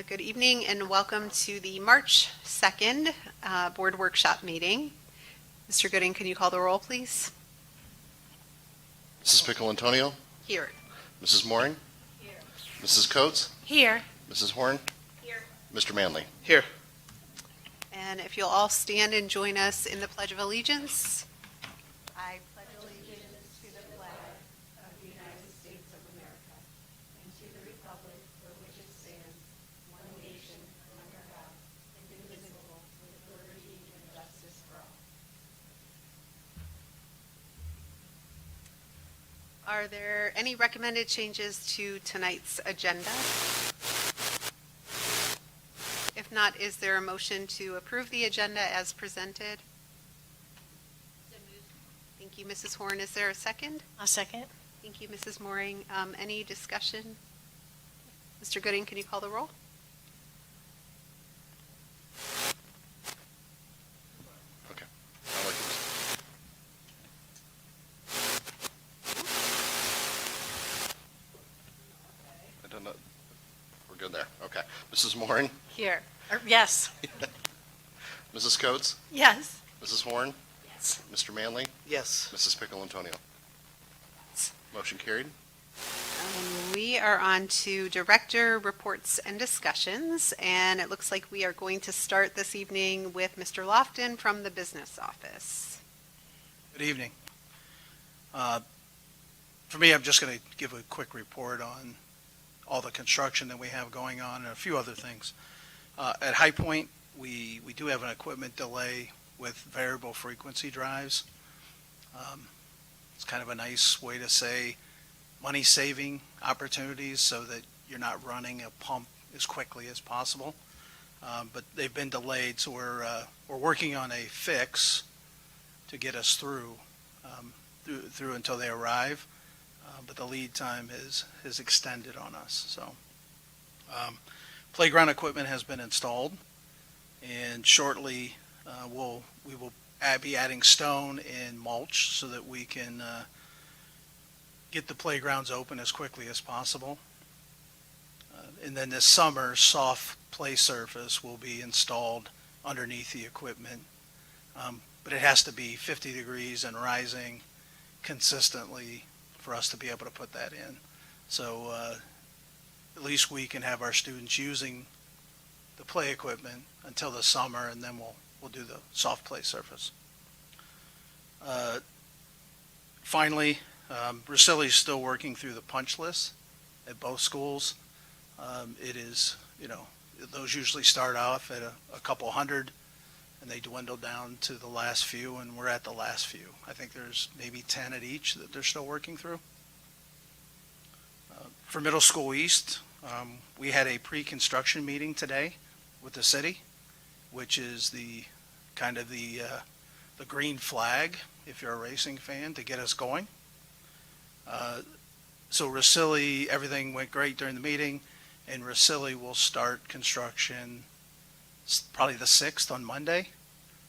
Good evening and welcome to the March 2nd Board Workshop meeting. Mr. Gooding, can you call the roll, please? Mrs. Pickle-Antonio? Here. Mrs. Mooring? Here. Mrs. Coates? Here. Mrs. Horn? Here. Mr. Manley? Here. And if you'll all stand and join us in the Pledge of Allegiance. I pledge allegiance to the flag of the United States of America and to the republic for which it stands, one nation, under God, indivisible, with liberty and justice for all. Are there any recommended changes to tonight's agenda? If not, is there a motion to approve the agenda as presented? Thank you, Mrs. Horn. Is there a second? I'll second. Thank you, Mrs. Mooring. Any discussion? Mr. Gooding, can you call the roll? Okay. I like this. I don't know. We're good there. Okay. Mrs. Mooring? Here. Yes. Mrs. Coates? Yes. Mrs. Horn? Yes. Mr. Manley? Yes. Mrs. Pickle-Antonio? Motion carried. We are on to director reports and discussions, and it looks like we are going to start this evening with Mr. Lofton from the business office. Good evening. For me, I'm just going to give a quick report on all the construction that we have going on and a few other things. At High Point, we do have an equipment delay with variable frequency drives. It's kind of a nice way to say money-saving opportunities so that you're not running a pump as quickly as possible. But they've been delayed, so we're working on a fix to get us through until they arrive. But the lead time is extended on us. So playground equipment has been installed, and shortly we will be adding stone and mulch so that we can get the playgrounds open as quickly as possible. And then this summer, soft play surface will be installed underneath the equipment. But it has to be 50 degrees and rising consistently for us to be able to put that in. So at least we can have our students using the play equipment until the summer, and then we'll do the soft play surface. Finally, Russilli is still working through the punch list at both schools. It is, those usually start off at a couple hundred, and they dwindle down to the last few, and we're at the last few. I think there's maybe 10 at each that they're still working through. For Middle School East, we had a pre-construction meeting today with the city, which is the green flag, if you're a racing fan, to get us going. So Russilli, everything went great during the meeting, and Russilli will start construction probably the 6th on Monday.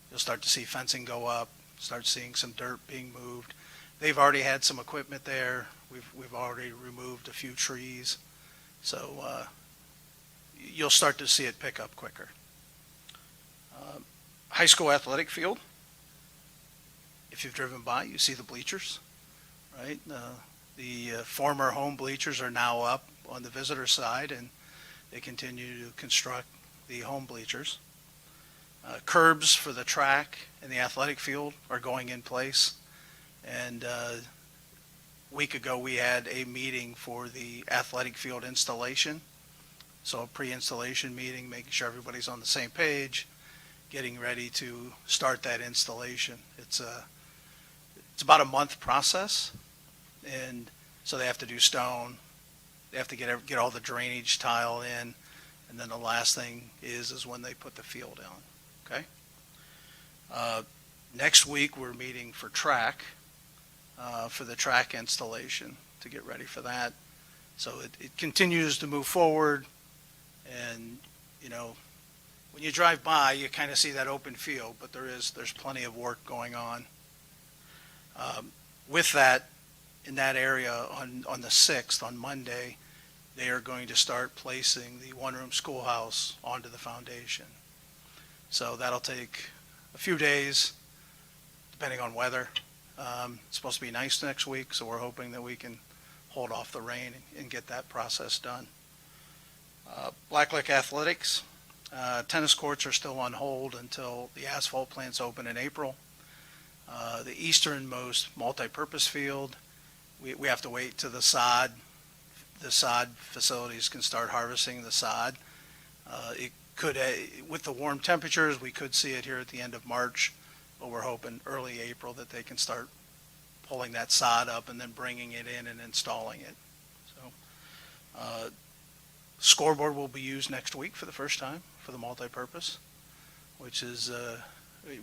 You'll start to see fencing go up, start seeing some dirt being moved. They've already had some equipment there. We've already removed a few trees. So you'll start to see it pick up quicker. High school athletic field. If you've driven by, you see the bleachers, right? The former home bleachers are now up on the visitor side, and they continue to construct the home bleachers. Curbs for the track and the athletic field are going in place. And a week ago, we had a meeting for the athletic field installation. So a pre-installation meeting, making sure everybody's on the same page, getting ready to start that installation. It's about a month process, and so they have to do stone. They have to get all the drainage tile in, and then the last thing is when they put the field on. Okay. Next week we're meeting for track, for the track installation to get ready for that. So it continues to move forward, and when you drive by, you kind of see that open field, but there's plenty of work going on. With that, in that area on the 6th, on Monday, they are going to start placing the one-room schoolhouse onto the foundation. So that'll take a few days, depending on weather. It's supposed to be nice next week, so we're hoping that we can hold off the rain and get that process done. Blacklick Athletics, tennis courts are still on hold until the asphalt plants open in April. The easternmost multi-purpose field, we have to wait till the sod facilities can start harvesting the sod. It could, with the warm temperatures, we could see it here at the end of March, but we're hoping early April that they can start pulling that sod up and then bringing it in and installing it. So, scoreboard will be used next week for the first time for the multi-purpose, which is,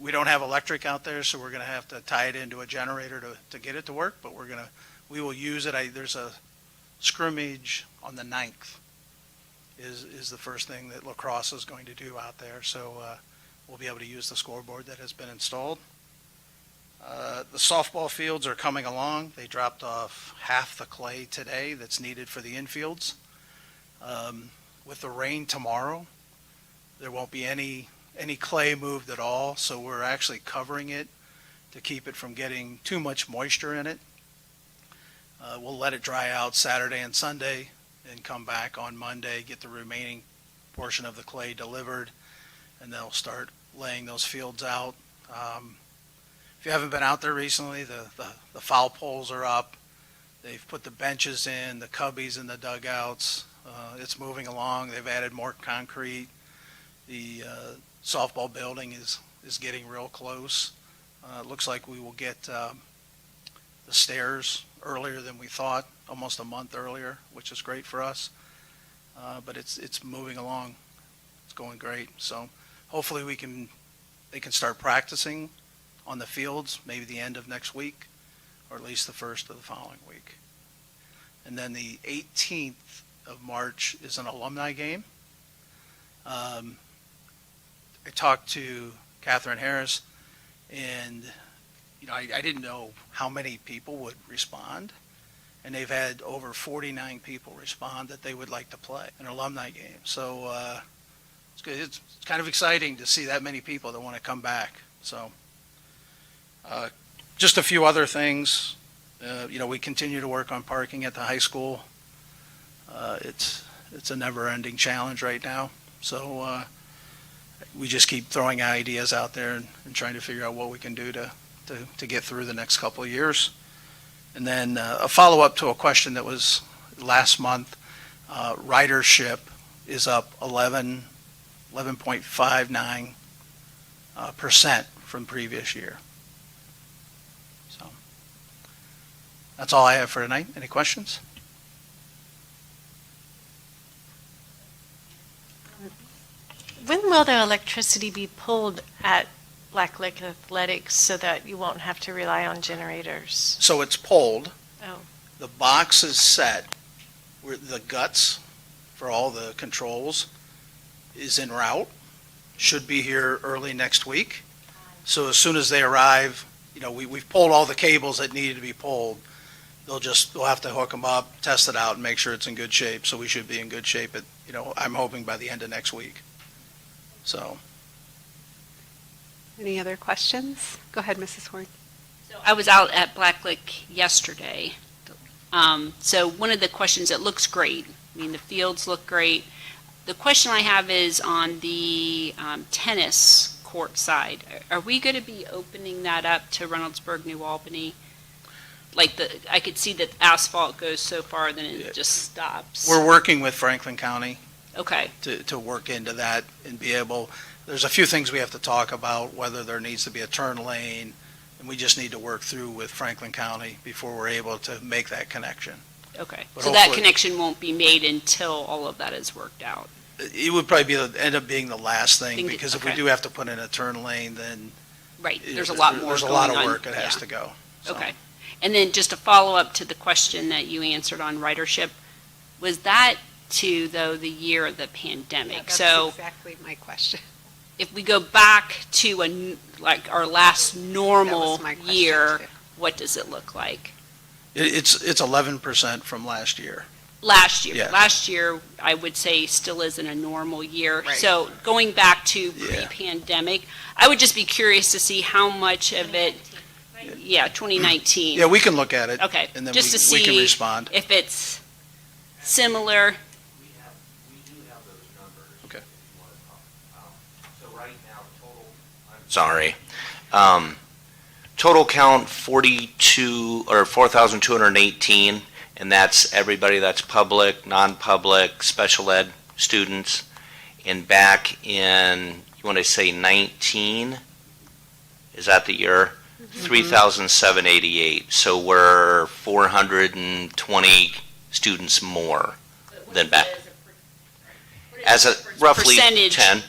we don't have electric out there, so we're going to have to tie it into a generator to get it to work, but we will use it. There's a scrimmage on the 9th is the first thing that lacrosse is going to do out there, so we'll be able to use the scoreboard that has been installed. The softball fields are coming along. They dropped off half the clay today that's needed for the infields. With the rain tomorrow, there won't be any clay moved at all, so we're actually covering it to keep it from getting too much moisture in it. We'll let it dry out Saturday and Sunday and come back on Monday, get the remaining portion of the clay delivered, and they'll start laying those fields out. If you haven't been out there recently, the foul poles are up. They've put the benches in, the cubbies in the dugouts. It's moving along. They've added more concrete. The softball building is getting real close. It looks like we will get the stairs earlier than we thought, almost a month earlier, which is great for us. But it's moving along. It's going great. So hopefully they can start practicing on the fields maybe the end of next week, or at least the first of the following week. And then the 18th of March is an alumni game. I talked to Catherine Harris, and I didn't know how many people would respond, and they've had over 49 people respond that they would like to play an alumni game. So it's good. It's kind of exciting to see that many people that want to come back. So just a few other things. We continue to work on parking at the high school. It's a never-ending challenge right now. So we just keep throwing ideas out there and trying to figure out what we can do to get through the next couple of years. And then a follow-up to a question that was last month, ridership is up 11.59% from previous year. So that's all I have for tonight. Any questions? When will the electricity be pulled at Blacklick Athletics so that you won't have to rely on generators? So it's pulled. Oh, The box is set. Where the guts for all the controls is en route. Should be here early next week. So as soon as they arrive, we've pulled all the cables that needed to be pulled. We'll have to hook them up, test it out, and make sure it's in good shape. So we should be in good shape I'm hoping by the end of next week. So. Any other questions? Go ahead, Mrs. Horn. So I was out at Blacklick yesterday. So one of the questions, it looks great. I mean, the fields look great. The question I have is on the tennis court side. Are we going to be opening that up to Reynoldsburg, New Albany? I could see that asphalt goes so far, then it just stops. We're working with Franklin County Okay. to work into that and be able, there's a few things we have to talk about, whether there needs to be a turn lane, and we just need to work through with Franklin County before we're able to make that connection. Okay. But So that hopefully- connection won't be made until all of that is worked out. It would probably end up being the last thing, Thing to- because if we okay. do have to put in a turn lane, then. Right. There's a lot more There's a going lot of on. work that has Yeah. to go. So. Okay. And then just a follow-up to the question that you answered on ridership, was that though, the year of the pandemic? That's So exactly my question. if we go back to our last normal my question, year, too. what does it look like? It's 11% from last year. last year. Yeah. Last year, I would say, still isn't a normal year. Right. So going back to Yeah. pre-pandemic, I would just be curious to see how much of it, 2019. Yeah, we can look at it. Okay, And then just to we can see respond. if it's similar. We do have those numbers. Okay. If you want to talk. So right now, total. Sorry. Total count 42 or 4,218, and that's everybody that's public, non-public, special ed students. And back in, you want to say 19? Is that the year? 3,788. So we're 420 students more than back. As a roughly Percentage. 10,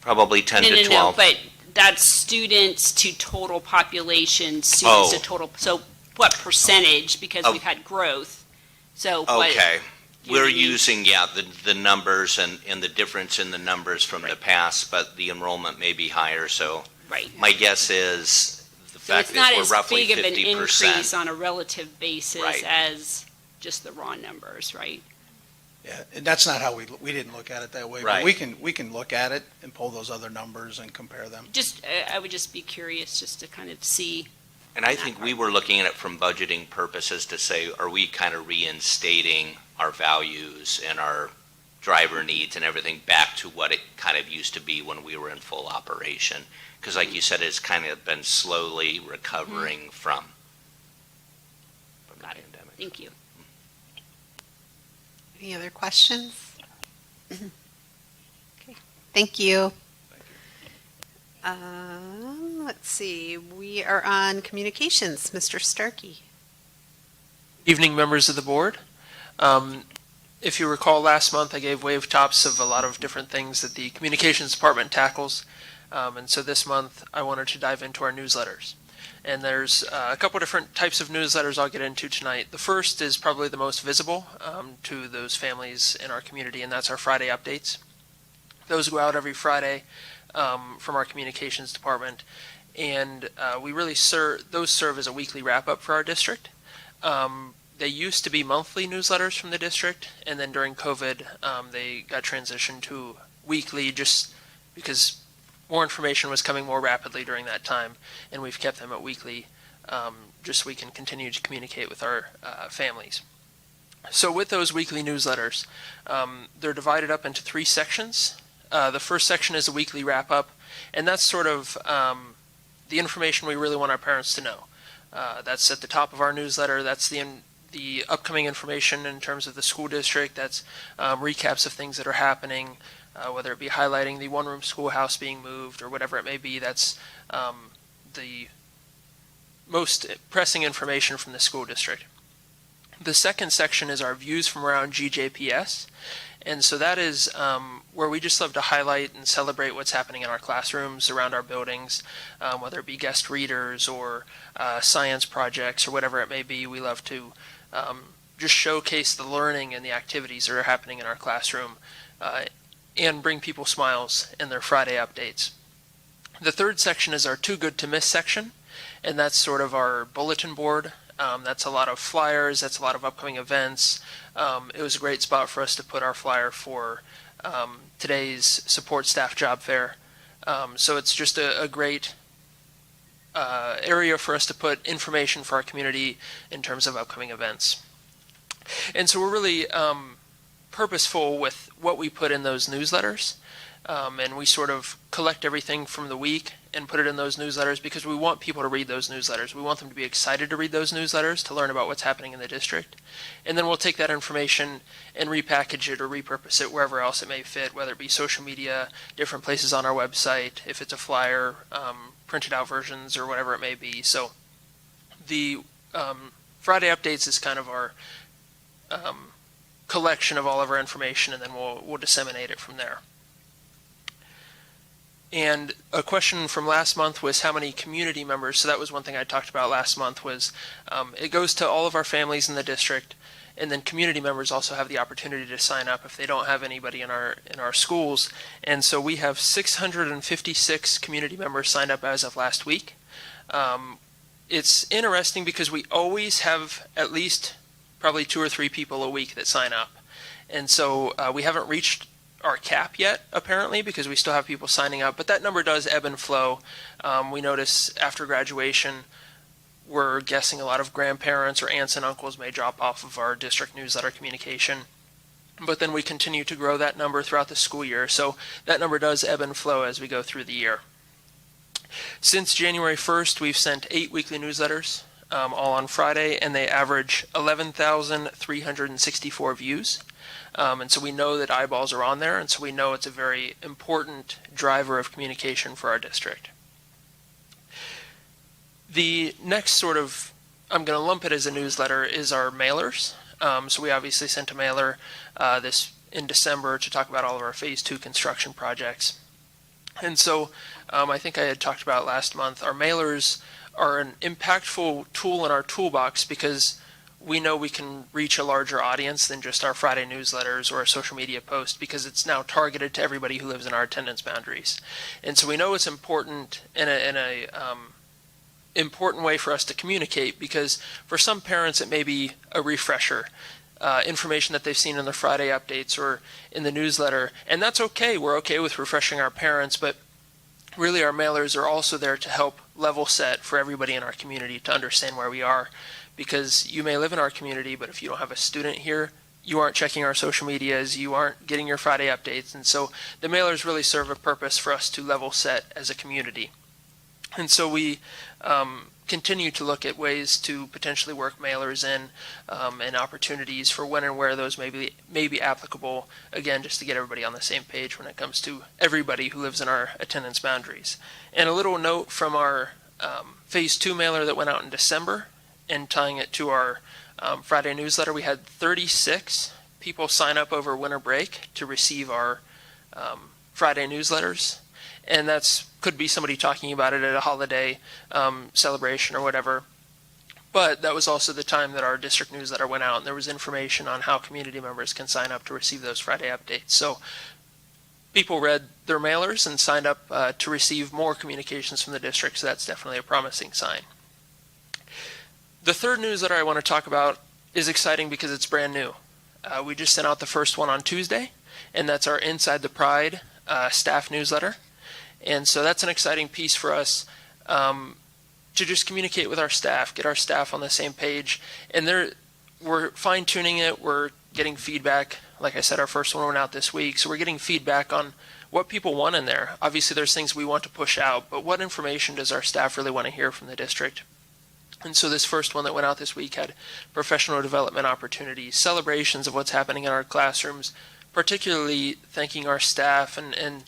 probably 10 to 12. No, but that's students to total population, students to Oh. total, so what percentage, because Of- we've had growth, so what? Okay. do you know We're what I mean? using, the numbers and the difference in the numbers from the Right. past, but the enrollment may be higher, so Right. my guess is the So fact it's not that we're as roughly big of an increase 50%. on a relative basis Right. as just the raw numbers, right? Yeah, and that's not how we didn't look at it that way. But Right. we can look at it and pull those other numbers and compare them. Just, I would just be curious just to kind of see. And I think we were looking at it from budgeting purposes to say, are we kind of reinstating our values and our driver needs and everything back to what it kind of used to be when we were in full operation? Because like you said, it's kind of been slowly recovering from the Got it. pandemic. Thank you. Any other questions? Okay, thank you. Let's see, we are on communications. Mr. Starkey. Evening, members of the board. If you recall, last month I gave wave tops of a lot of different things that the communications department tackles. And so this month I wanted to dive into our newsletters. And there's a couple different types of newsletters I'll get into tonight. The first is probably the most visible to those families in our community, and that's our Friday updates. Those go out every Friday from our communications department, and we really those serve as a weekly wrap-up for our district. They used to be monthly newsletters from the district, and then during COVID, they got transitioned to weekly just because more information was coming more rapidly during that time, and we've kept them at weekly just so we can continue to communicate with our families. So with those weekly newsletters, they're divided up into 3 sections. The first section is a weekly wrap-up, and that's sort of the information we really want our parents to know. That's at the top of our newsletter. That's the upcoming information in terms of the school district. That's recaps of things that are happening, whether it be highlighting the one-room schoolhouse being moved or whatever it may be. That's the most pressing information from the school district. The second section is our views from around GJPS. And so that is where we just love to highlight and celebrate what's happening in our classrooms, around our buildings, whether it be guest readers or science projects or whatever it may be. We love to just showcase the learning and the activities that are happening in our classroom and bring people smiles in their Friday updates. The third section is our Too Good to Miss section, and that's sort of our bulletin board. That's a lot of flyers, that's a lot of upcoming events. It was a great spot for us to put our flyer for today's support staff job fair. So it's just a great area for us to put information for our community in terms of upcoming events. And so we're really purposeful with what we put in those newsletters. And we sort of collect everything from the week and put it in those newsletters because we want people to read those newsletters. We want them to be excited to read those newsletters, to learn about what's happening in the district. And then we'll take that information and repackage it or repurpose it wherever else it may fit, whether it be social media, different places on our website, if it's a flyer, printed out versions, or whatever it may be. So the Friday updates is kind of our collection of all of our information, and then we'll disseminate it from there. And a question from last month was how many community members, so that was one thing I talked about last month, was it goes to all of our families in the district, and then community members also have the opportunity to sign up if they don't have anybody in our schools. And so we have 656 community members signed up as of last week. It's interesting because we always have at least probably 2 or 3 people a week that sign up. And so we haven't reached our cap yet, apparently, because we still have people signing up, but that number does ebb and flow. We notice after graduation, we're guessing a lot of grandparents or aunts and uncles may drop off of our district newsletter communication. But then we continue to grow that number throughout the school year. So that number does ebb and flow as we go through the year. Since January 1st, we've sent 8 weekly newsletters, all on Friday, and they average 11,364 views. And so we know that eyeballs are on there, and so we know it's a very important driver of communication for our district. The next sort of, I'm going to lump it as a newsletter, is our mailers. So we obviously sent a mailer this in December to talk about all of our Phase 2 construction projects. And so I think I had talked about last month, our mailers are an impactful tool in our toolbox because we know we can reach a larger audience than just our Friday newsletters or a social media post because it's now targeted to everybody who lives in our attendance boundaries. And so we know it's important in a important way for us to communicate because for some parents it may be a refresher, information that they've seen in the Friday updates or in the newsletter, and that's okay. We're okay with refreshing our parents, but really our mailers are also there to help level set for everybody in our community to understand where we are, because you may live in our community, but if you don't have a student here, you aren't checking our social medias, you aren't getting your Friday updates, and so the mailers really serve a purpose for us to level set as a community. And so we continue to look at ways to potentially work mailers in and opportunities for when and where those may be applicable, again, just to get everybody on the same page when it comes to everybody who lives in our attendance boundaries. And a little note from our Phase 2 mailer that went out in December and tying it to our Friday newsletter, we had 36 people sign up over winter break to receive our Friday newsletters. And that's could be somebody talking about it at a holiday celebration or whatever. But that was also the time that our district newsletter went out, and there was information on how community members can sign up to receive those Friday updates. So people read their mailers and signed up to receive more communications from the district, so that's definitely a promising sign. The third newsletter I want to talk about is exciting because it's brand new. We just sent out the first one on Tuesday, and that's our Inside the Pride staff newsletter. And so that's an exciting piece for us to just communicate with our staff, get our staff on the same page. And we're fine-tuning it. We're getting feedback. Like I said, our first one went out this week. So we're getting feedback on what people want in there. Obviously, there's things we want to push out, but what information does our staff really want to hear from the district? And so this first one that went out this week had professional development opportunities, celebrations of what's happening in our classrooms, particularly thanking our staff and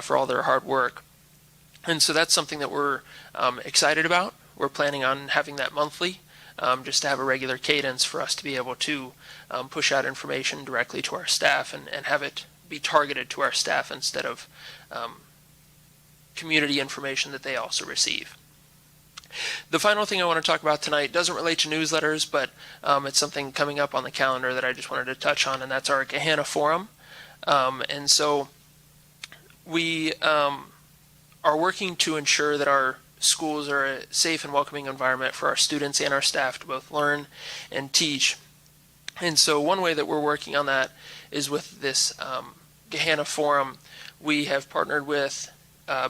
for all their hard work. And so that's something that we're excited about. We're planning on having that monthly, just to have a regular cadence for us to be able to push out information directly to our staff and have it be targeted to our staff instead of community information that they also receive. The final thing I want to talk about tonight doesn't relate to newsletters, but it's something coming up on the calendar that I just wanted to touch on, and that's our Gahanna Forum. And so we are working to ensure that our schools are a safe and welcoming environment for our students and our staff to both learn and teach. And so one way that we're working on that is with this Gahanna Forum. We have partnered with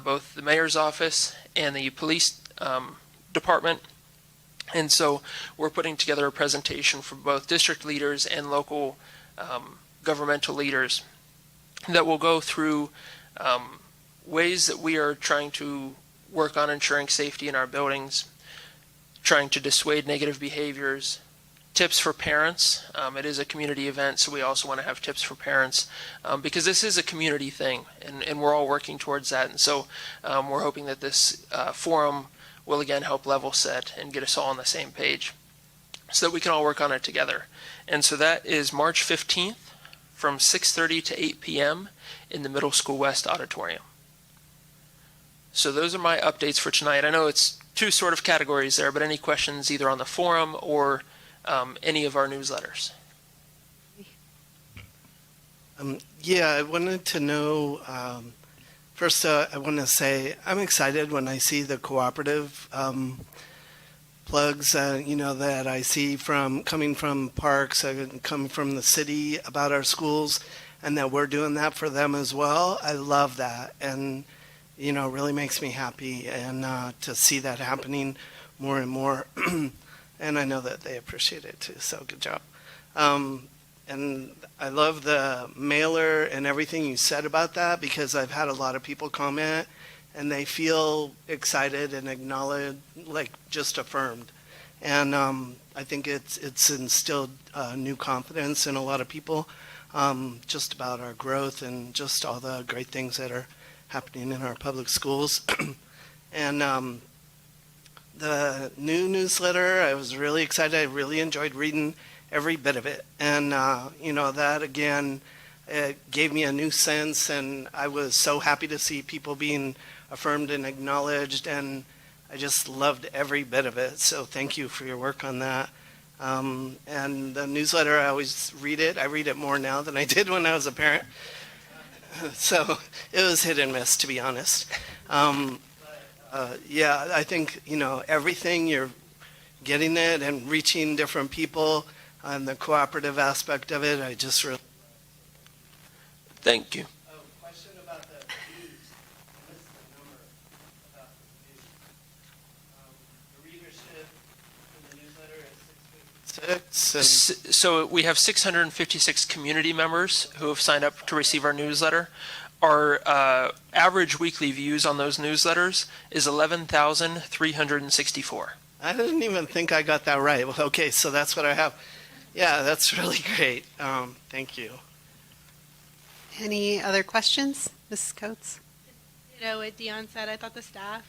both the mayor's office and the police department. And so we're putting together a presentation for both district leaders and local governmental leaders that will go through ways that we are trying to work on ensuring safety in our buildings, trying to dissuade negative behaviors, tips for parents. It is a community event, so we also want to have tips for parents because this is a community thing, and we're all working towards that. And so we're hoping that this forum will again help level set and get us all on the same page so that we can all work on it together. And so that is March 15th from 6:30 to 8 p.m. in the Middle School West Auditorium. So those are my updates for tonight. I know it's two sort of categories there, but any questions either on the forum or any of our newsletters? Yeah, I wanted to know, first I want to say I'm excited when I see the cooperative plugs, that I see from coming from parks, coming from the city about our schools, and that we're doing that for them as well. I love that, and really makes me happy, and to see that happening more and more. And I know that they appreciate it too. So good job. And I love the mailer and everything you said about that, because I've had a lot of people comment and they feel excited and acknowledged, like just affirmed. And I think it's instilled new confidence in a lot of people, just about our growth and just all the great things that are happening in our public schools. And the new newsletter, I was really excited. I really enjoyed reading every bit of it. And, that again, it gave me a new sense, and I was so happy to see people being affirmed and acknowledged, and I just loved every bit of it. So thank you for your work on that. And the newsletter, I always read it. I read it more now than I did when I was a parent. So it was hit and miss, to be honest. Yeah, I think, everything, you're getting it and reaching different people, and the cooperative aspect of it, I just really... Thank you. Oh, question about the views. I missed the number about the views. The readership in the newsletter is 656. And So we have 656 community members who have signed up to receive our newsletter. Our average weekly views on those newsletters is 11,364. I didn't even think I got that right. Well, okay, so that's what I have. Yeah, that's really great. Thank you. Any other questions, Mrs. Coates? What Dion said, I thought the staff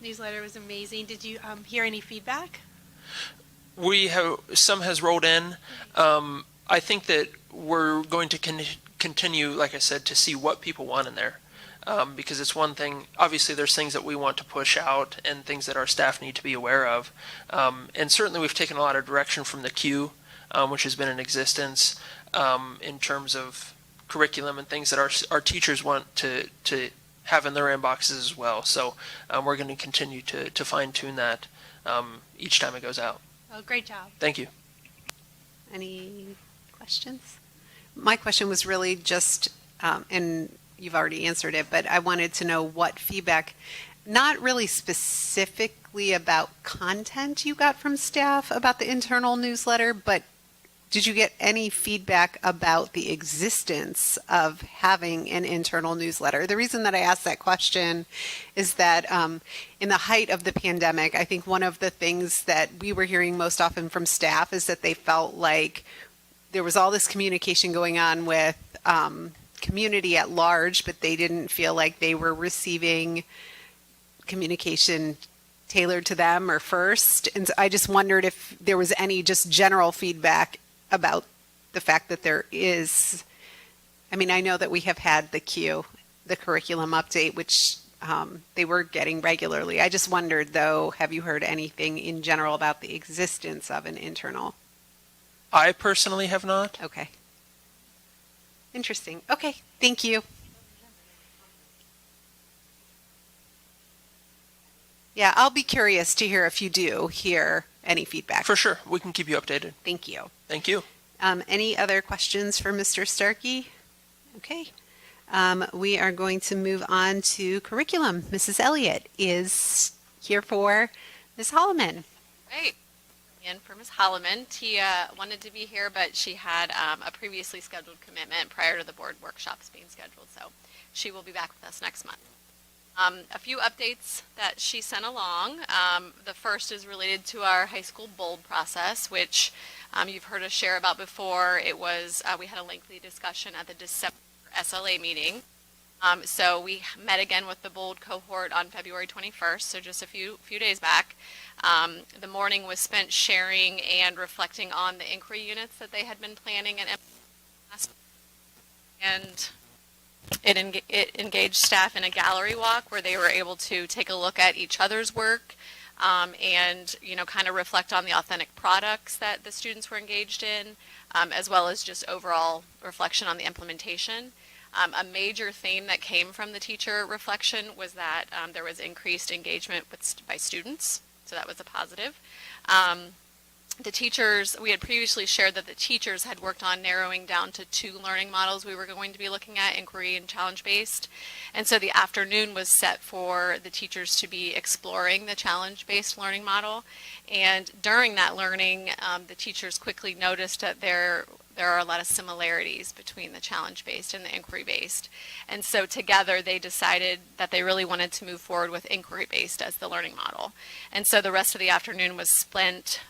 newsletter was amazing. Did you hear any feedback? Some has rolled in. I think that we're going to continue, like I said, to see what people want in there. Because it's one thing, obviously there's things that we want to push out and things that our staff need to be aware of. And certainly we've taken a lot of direction from the Q, which has been in existence, in terms of curriculum and things that our teachers want to have in their inboxes as well. So we're going to continue to fine tune that each time it goes out. Oh, great job. Thank you. Any questions? My question was really just, and you've already answered it, but I wanted to know what feedback, not really specifically about content you got from staff about the internal newsletter, but did you get any feedback about the existence of having an internal newsletter? The reason that I asked that question is that in the height of the pandemic, I think one of the things that we were hearing most often from staff is that they felt like there was all this communication going on with community at large, but they didn't feel like they were receiving communication tailored to them or first. And so I just wondered if there was any just general feedback about the fact that there is, I mean, I know that we have had the Q, the curriculum update, which they were getting regularly. I just wondered, though, have you heard anything in general about the existence of an internal? I personally have not. Okay. Interesting. Okay, thank you. Yeah, I'll be curious to hear if you do hear any feedback. For sure. We can keep you updated. Thank you. Thank you. Any other questions for Mr. Starkey? Okay. We are going to move on to curriculum. Mrs. Elliott is here for Ms. Holloman. Great. In for Ms. Holloman. Tia wanted to be here, but she had a previously scheduled commitment prior to the board workshops being scheduled, so she will be back with us next month. A few updates that she sent along. The first is related to our high school BOLD process, which you've heard us share about before. It was, we had a lengthy discussion at the December SLA meeting. So we met again with the BOLD cohort on February 21st, so just a few days back. The morning was spent sharing and reflecting on the inquiry units that they had been planning and it engaged staff in a gallery walk where they were able to take a look at each other's work and, kind of reflect on the authentic products that the students were engaged in, as well as just overall reflection on the implementation. A major theme that came from the teacher reflection was that there was increased engagement by students. so that was a positive. The teachers, we had previously shared that the teachers had worked on narrowing down to 2 learning models we were going to be looking at, inquiry and challenge-based. And so the afternoon was set for the teachers to be exploring the challenge-based learning model. And during that learning, the teachers quickly noticed that there are a lot of similarities between the challenge-based and the inquiry-based. And so together they decided that they really wanted to move forward with inquiry-based as the learning model. And so the rest of the afternoon was spent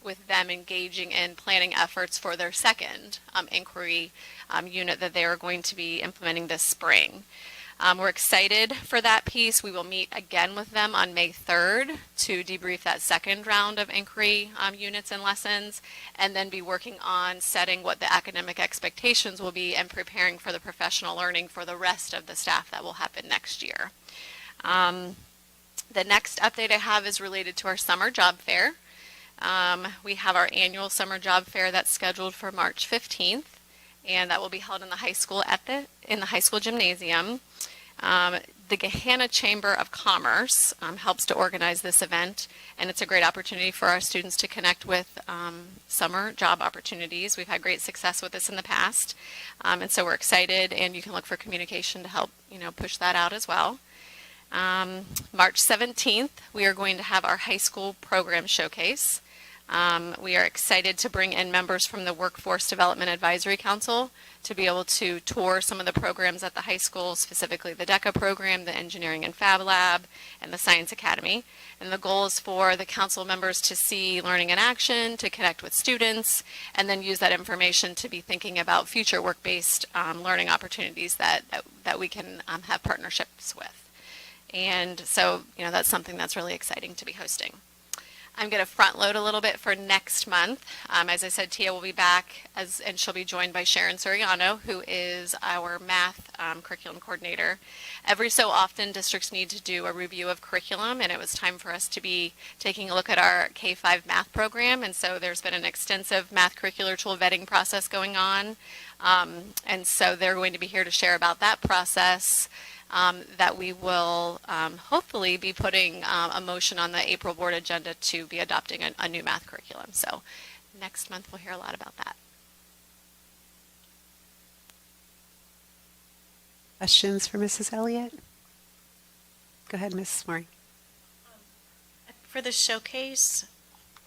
with them engaging in planning efforts for their second inquiry unit that they are going to be implementing this spring. We're excited for that piece. We will meet again with them on May 3rd to debrief that second round of inquiry units and lessons, and then be working on setting what the academic expectations will be and preparing for the professional learning for the rest of the staff that will happen next year. The next update I have is related to our summer job fair. We have our annual summer job fair that's scheduled for March 15th, and that will be held in the high school in the high school gymnasium. The Gahanna Chamber of Commerce helps to organize this event, and it's a great opportunity for our students to connect with summer job opportunities. We've had great success with this in the past, and so we're excited, and you can look for communication to help push that out as well. March 17th, we are going to have our high school program showcase. We are excited to bring in members from the Workforce Development Advisory Council to be able to tour some of the programs at the high school, specifically the DECA program, the Engineering and Fab Lab, and the Science Academy. And the goal is for the council members to see learning in action, to connect with students, and then use that information to be thinking about future work-based learning opportunities that we can have partnerships with. And so, that's something that's really exciting to be hosting. I'm going to front load a little bit for next month. As I said, Tia will be back, and she'll be joined by Sharon Soriano, who is our math curriculum coordinator. Every so often, districts need to do a review of curriculum, and it was time for us to be taking a look at our K-5 math program. And so there's been an extensive math curricular tool vetting process going on. And so they're going to be here to share about that process. That we will hopefully be putting a motion on the April board agenda to be adopting a new math curriculum. So next month we'll hear a lot about that. Questions for Mrs. Elliott? Go ahead, Mrs. Maury. For the showcase,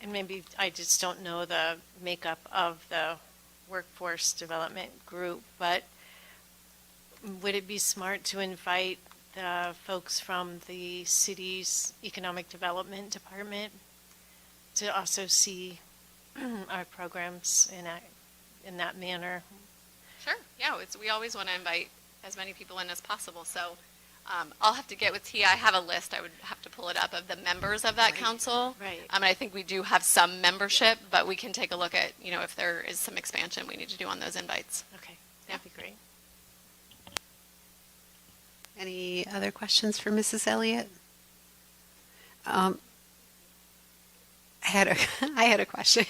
and maybe I just don't know the makeup of the workforce development group, but would it be smart to invite the folks from the city's economic development department to also see our programs in that manner? Sure. Yeah, we always want to invite as many people in as possible. So I'll have to get with Tia. I have a list. I would have to pull it up of the members of that council. Right. And I think we do have some membership, but we can take a look at, if there is some expansion we need to do on those invites. Okay, that'd be great. Any other questions for Mrs. Elliott? I had a question.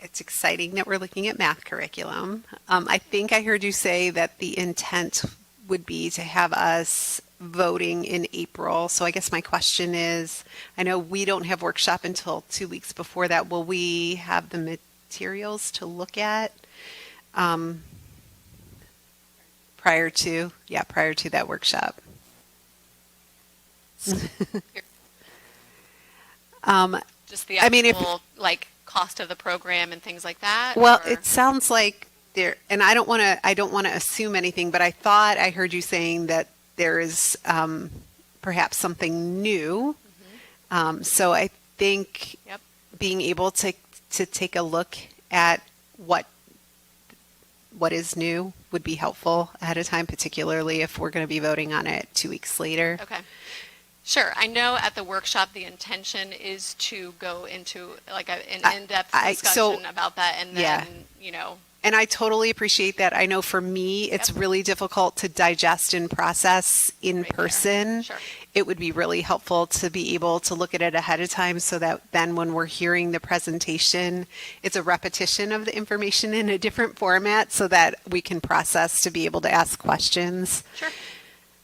It's exciting that we're looking at math curriculum. I think I heard you say that the intent would be to have us voting in April. So I guess my question is, I know we don't have workshop until 2 weeks before that. Will we have the materials to look at? Prior to that workshop. Just the actual, cost of the program and things like that? Well, or? it sounds like there, and I don't want to assume anything, but I thought I heard you saying that there is perhaps something new. Mm-hmm. So I think Yep. being able to take a look at what is new would be helpful ahead of time, particularly if we're going to be voting on it 2 weeks later. Okay. Sure. I know at the workshop the intention is to go into an in-depth discussion about that, and then, And I totally appreciate that. I know for me, it's really difficult to digest and process in person. Sure. It would be really helpful to be able to look at it ahead of time so that then when we're hearing the presentation, it's a repetition of the information in a different format so that we can process to be able to ask questions. Sure.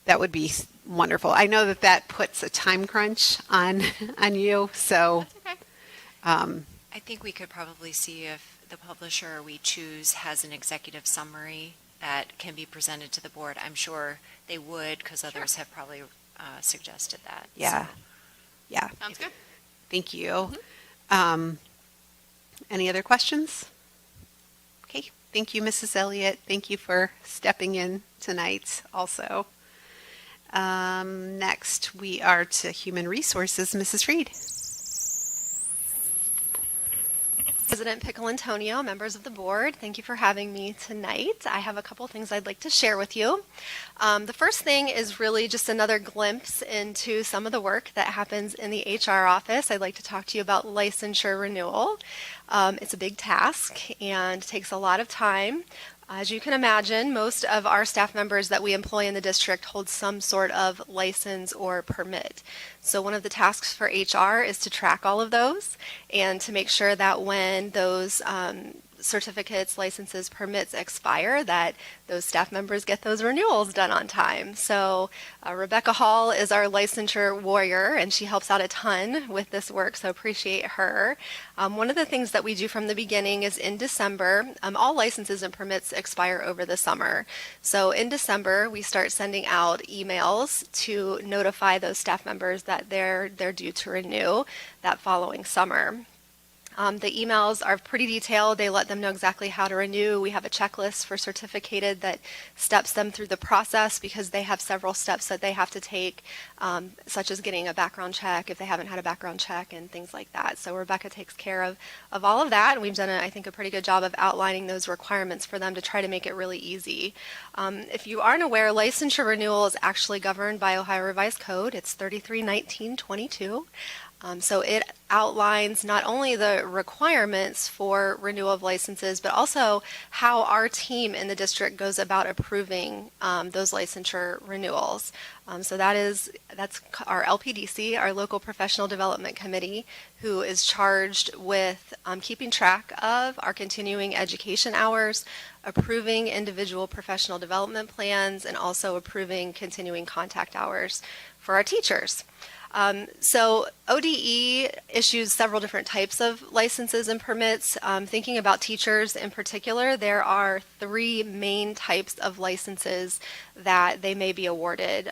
That would be wonderful. I know that that puts a time crunch on you, so That's okay. I think we could probably see if the publisher we choose has an executive summary that can be presented to the board. I'm sure they would, because others have probably suggested that. yeah, So, yeah. Sounds good. Thank you. Any other questions? Okay, thank you, Mrs. Elliott. Thank you for stepping in tonight also. Next, we are to Human Resources, Mrs. Reed. President Piccolantonio, members of the board, thank you for having me tonight. I have a couple things I'd like to share with you. The first thing is really just another glimpse into some of the work that happens in the HR office. I'd like to talk to you about licensure renewal. It's a big task and takes a lot of time. As you can imagine, most of our staff members that we employ in the district hold some sort of license or permit. So one of the tasks for HR is to track all of those and to make sure that when those certificates, licenses, permits expire, that those staff members get those renewals done on time. So Rebecca Hall is our licensure warrior, and she helps out a ton with this work, so appreciate her. One of the things that we do from the beginning is in December, all licenses and permits expire over the summer. So in December, we start sending out emails to notify those staff members that they're due to renew that following summer. The emails are pretty detailed. They let them know exactly how to renew. We have a checklist for certificated that steps them through the process because they have several steps that they have to take, such as getting a background check if they haven't had a background check and things like that. So Rebecca takes care of all of that, and we've done, I think, a pretty good job of outlining those requirements for them to try to make it really easy. If you aren't aware, licensure renewal is actually governed by Ohio Revised Code. It's 331922. So it outlines not only the requirements for renewal of licenses, but also how our team in the district goes about approving those licensure renewals. So that's our LPDC, our Local Professional Development Committee, who is charged with keeping track of our continuing education hours, approving individual professional development plans, and also approving continuing contact hours for our teachers. So ODE issues several different types of licenses and permits. Thinking about teachers in particular, there are 3 main types of licenses that they may be awarded.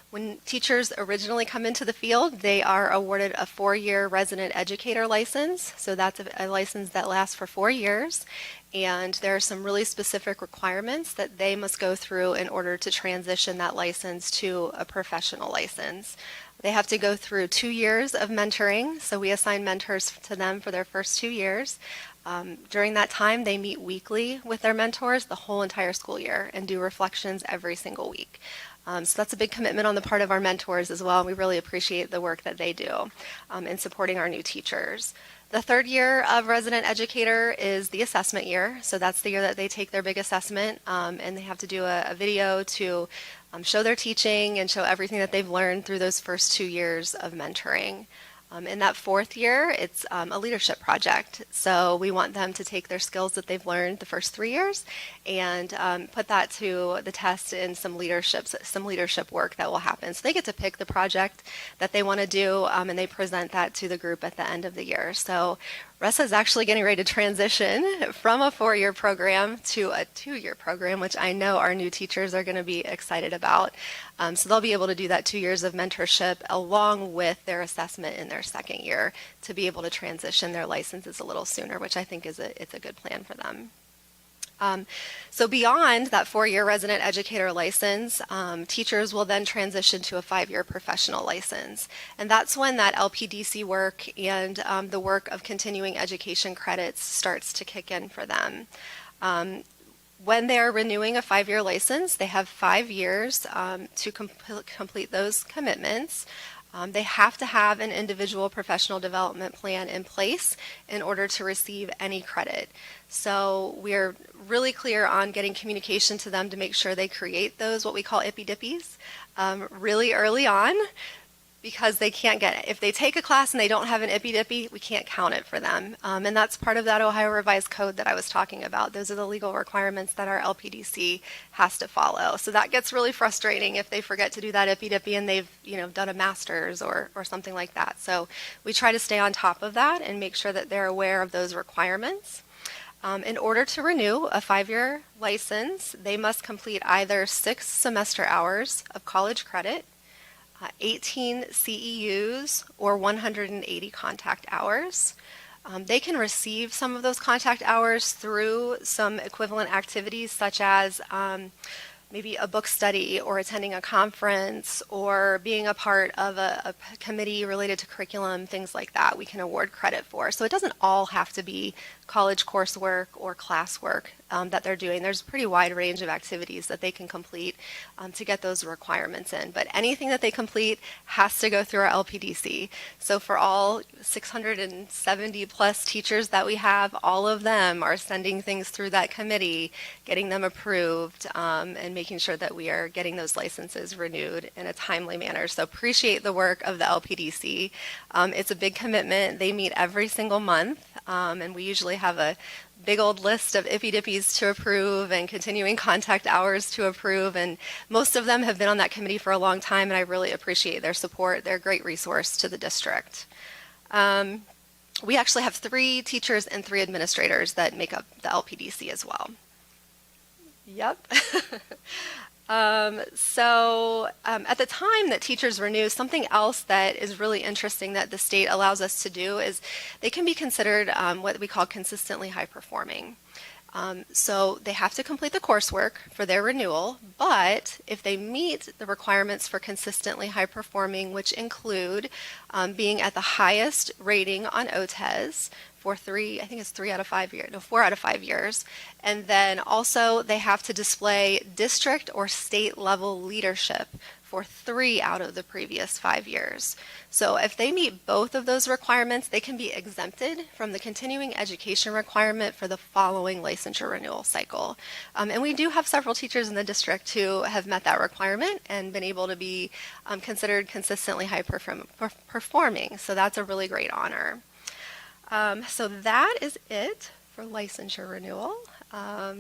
When teachers originally come into the field, they are awarded a 4-year resident educator license. So that's a license that lasts for 4 years. And there are some really specific requirements that they must go through in order to transition that license to a professional license. They have to go through 2 years of mentoring, so we assign mentors to them for their first 2 years. During that time, they meet weekly with their mentors the whole entire school year and do reflections every single week. So that's a big commitment on the part of our mentors as well. We really appreciate the work that they do in supporting our new teachers. The 3rd year of resident educator is the assessment year. So that's the year that they take their big assessment, and they have to do a video to show their teaching and show everything that they've learned through those first 2 years of mentoring. In that 4th year, it's a leadership project. So we want them to take their skills that they've learned the first 3 years and put that to the test in some leadership work that will happen. So they get to pick the project that they want to do, and they present that to the group at the end of the year. So RESA is actually getting ready to transition from a 4-year program to a 2-year program, which I know our new teachers are going to be excited about. So they'll be able to do that 2 years of mentorship along with their assessment in their 2nd year to be able to transition their licenses a little sooner, which I think it's a good plan for them. So beyond that 4-year resident educator license, teachers will then transition to a 5-year professional license. And that's when that LPDC work and the work of continuing education credits starts to kick in for them. When they are renewing a 5-year license, they have 5 years to complete those commitments. They have to have an individual professional development plan in place in order to receive any credit. So we're really clear on getting communication to them to make sure they create those, what we call ippy-dippies, really early on. because they can't get it. If they take a class and they don't have an IPI-DIPI, we can't count it for them. And that's part of that Ohio Revised Code that I was talking about. Those are the legal requirements that our LPDC has to follow. So that gets really frustrating if they forget to do that IPI-DIPI and they've done a master's or something like that. So we try to stay on top of that and make sure that they're aware of those requirements. In order to renew a 5-year license, they must complete either 6 semester hours of college credit, 18 CEUs, or 180 contact hours. They can receive some of those contact hours through some equivalent activities such as maybe a book study or attending a conference or being a part of a committee related to curriculum, things like that we can award credit for. So it doesn't all have to be college coursework or classwork that they're doing. There's a pretty wide range of activities that they can complete to get those requirements in. But anything that they complete has to go through our LPDC. So for all 670 plus teachers that we have, all of them are sending things through that committee, getting them approved, and making sure that we are getting those licenses renewed in a timely manner. So appreciate the work of the LPDC. It's a big commitment. They meet every single month, and we usually have a big old list of IPI-DIPIs to approve and continuing contact hours to approve, and most of them have been on that committee for a long time, and I really appreciate their support. They're a great resource to the district. We actually have 3 teachers and 3 administrators that make up the LPDC as well. Yep. At the time that teachers renew, something else that is really interesting that the state allows us to do is they can be considered what we call consistently high performing. So they have to complete the coursework for their renewal, but if they meet the requirements for consistently high performing, which include being at the highest rating on OTES for 4 out of 5 years, and then also they have to display district or state level leadership for 3 out of the previous 5 years. So if they meet both of those requirements, they can be exempted from the continuing education requirement for the following licensure renewal cycle. And we do have several teachers in the district who have met that requirement and been able to be considered consistently high performing. So that's a really great honor. So that is it for licensure renewal.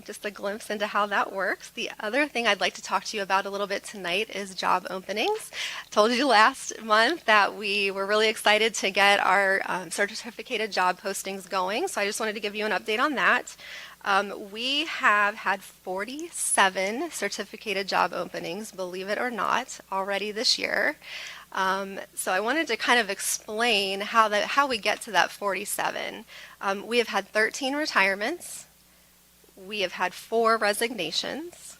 Just a glimpse into how that works. The other thing I'd like to talk to you about a little bit tonight is job openings. I told you last month that we were really excited to get our certificated job postings going, so I just wanted to give you an update on that. We have had 47 certificated job openings, believe it or not, already this year. So I wanted to kind of explain how we get to that 47. We have had 13 retirements. We have had 4 resignations.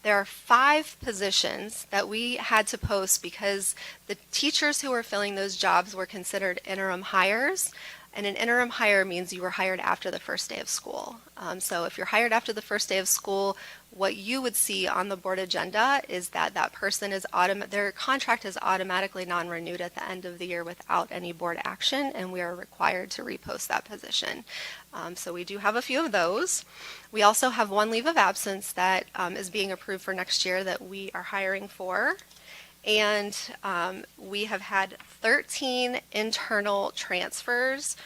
There are 5 positions that we had to post because the teachers who were filling those jobs were considered interim hires. And an interim hire means you were hired after the first day of school. So if you're hired after the first day of school, what you would see on the board agenda is that that person is their contract is automatically non-renewed at the end of the year without any board action, and we are required to repost that position. So we do have a few of those. We also have 1 leave of absence that is being approved for next year that we are hiring for. And we have had 13 internal transfers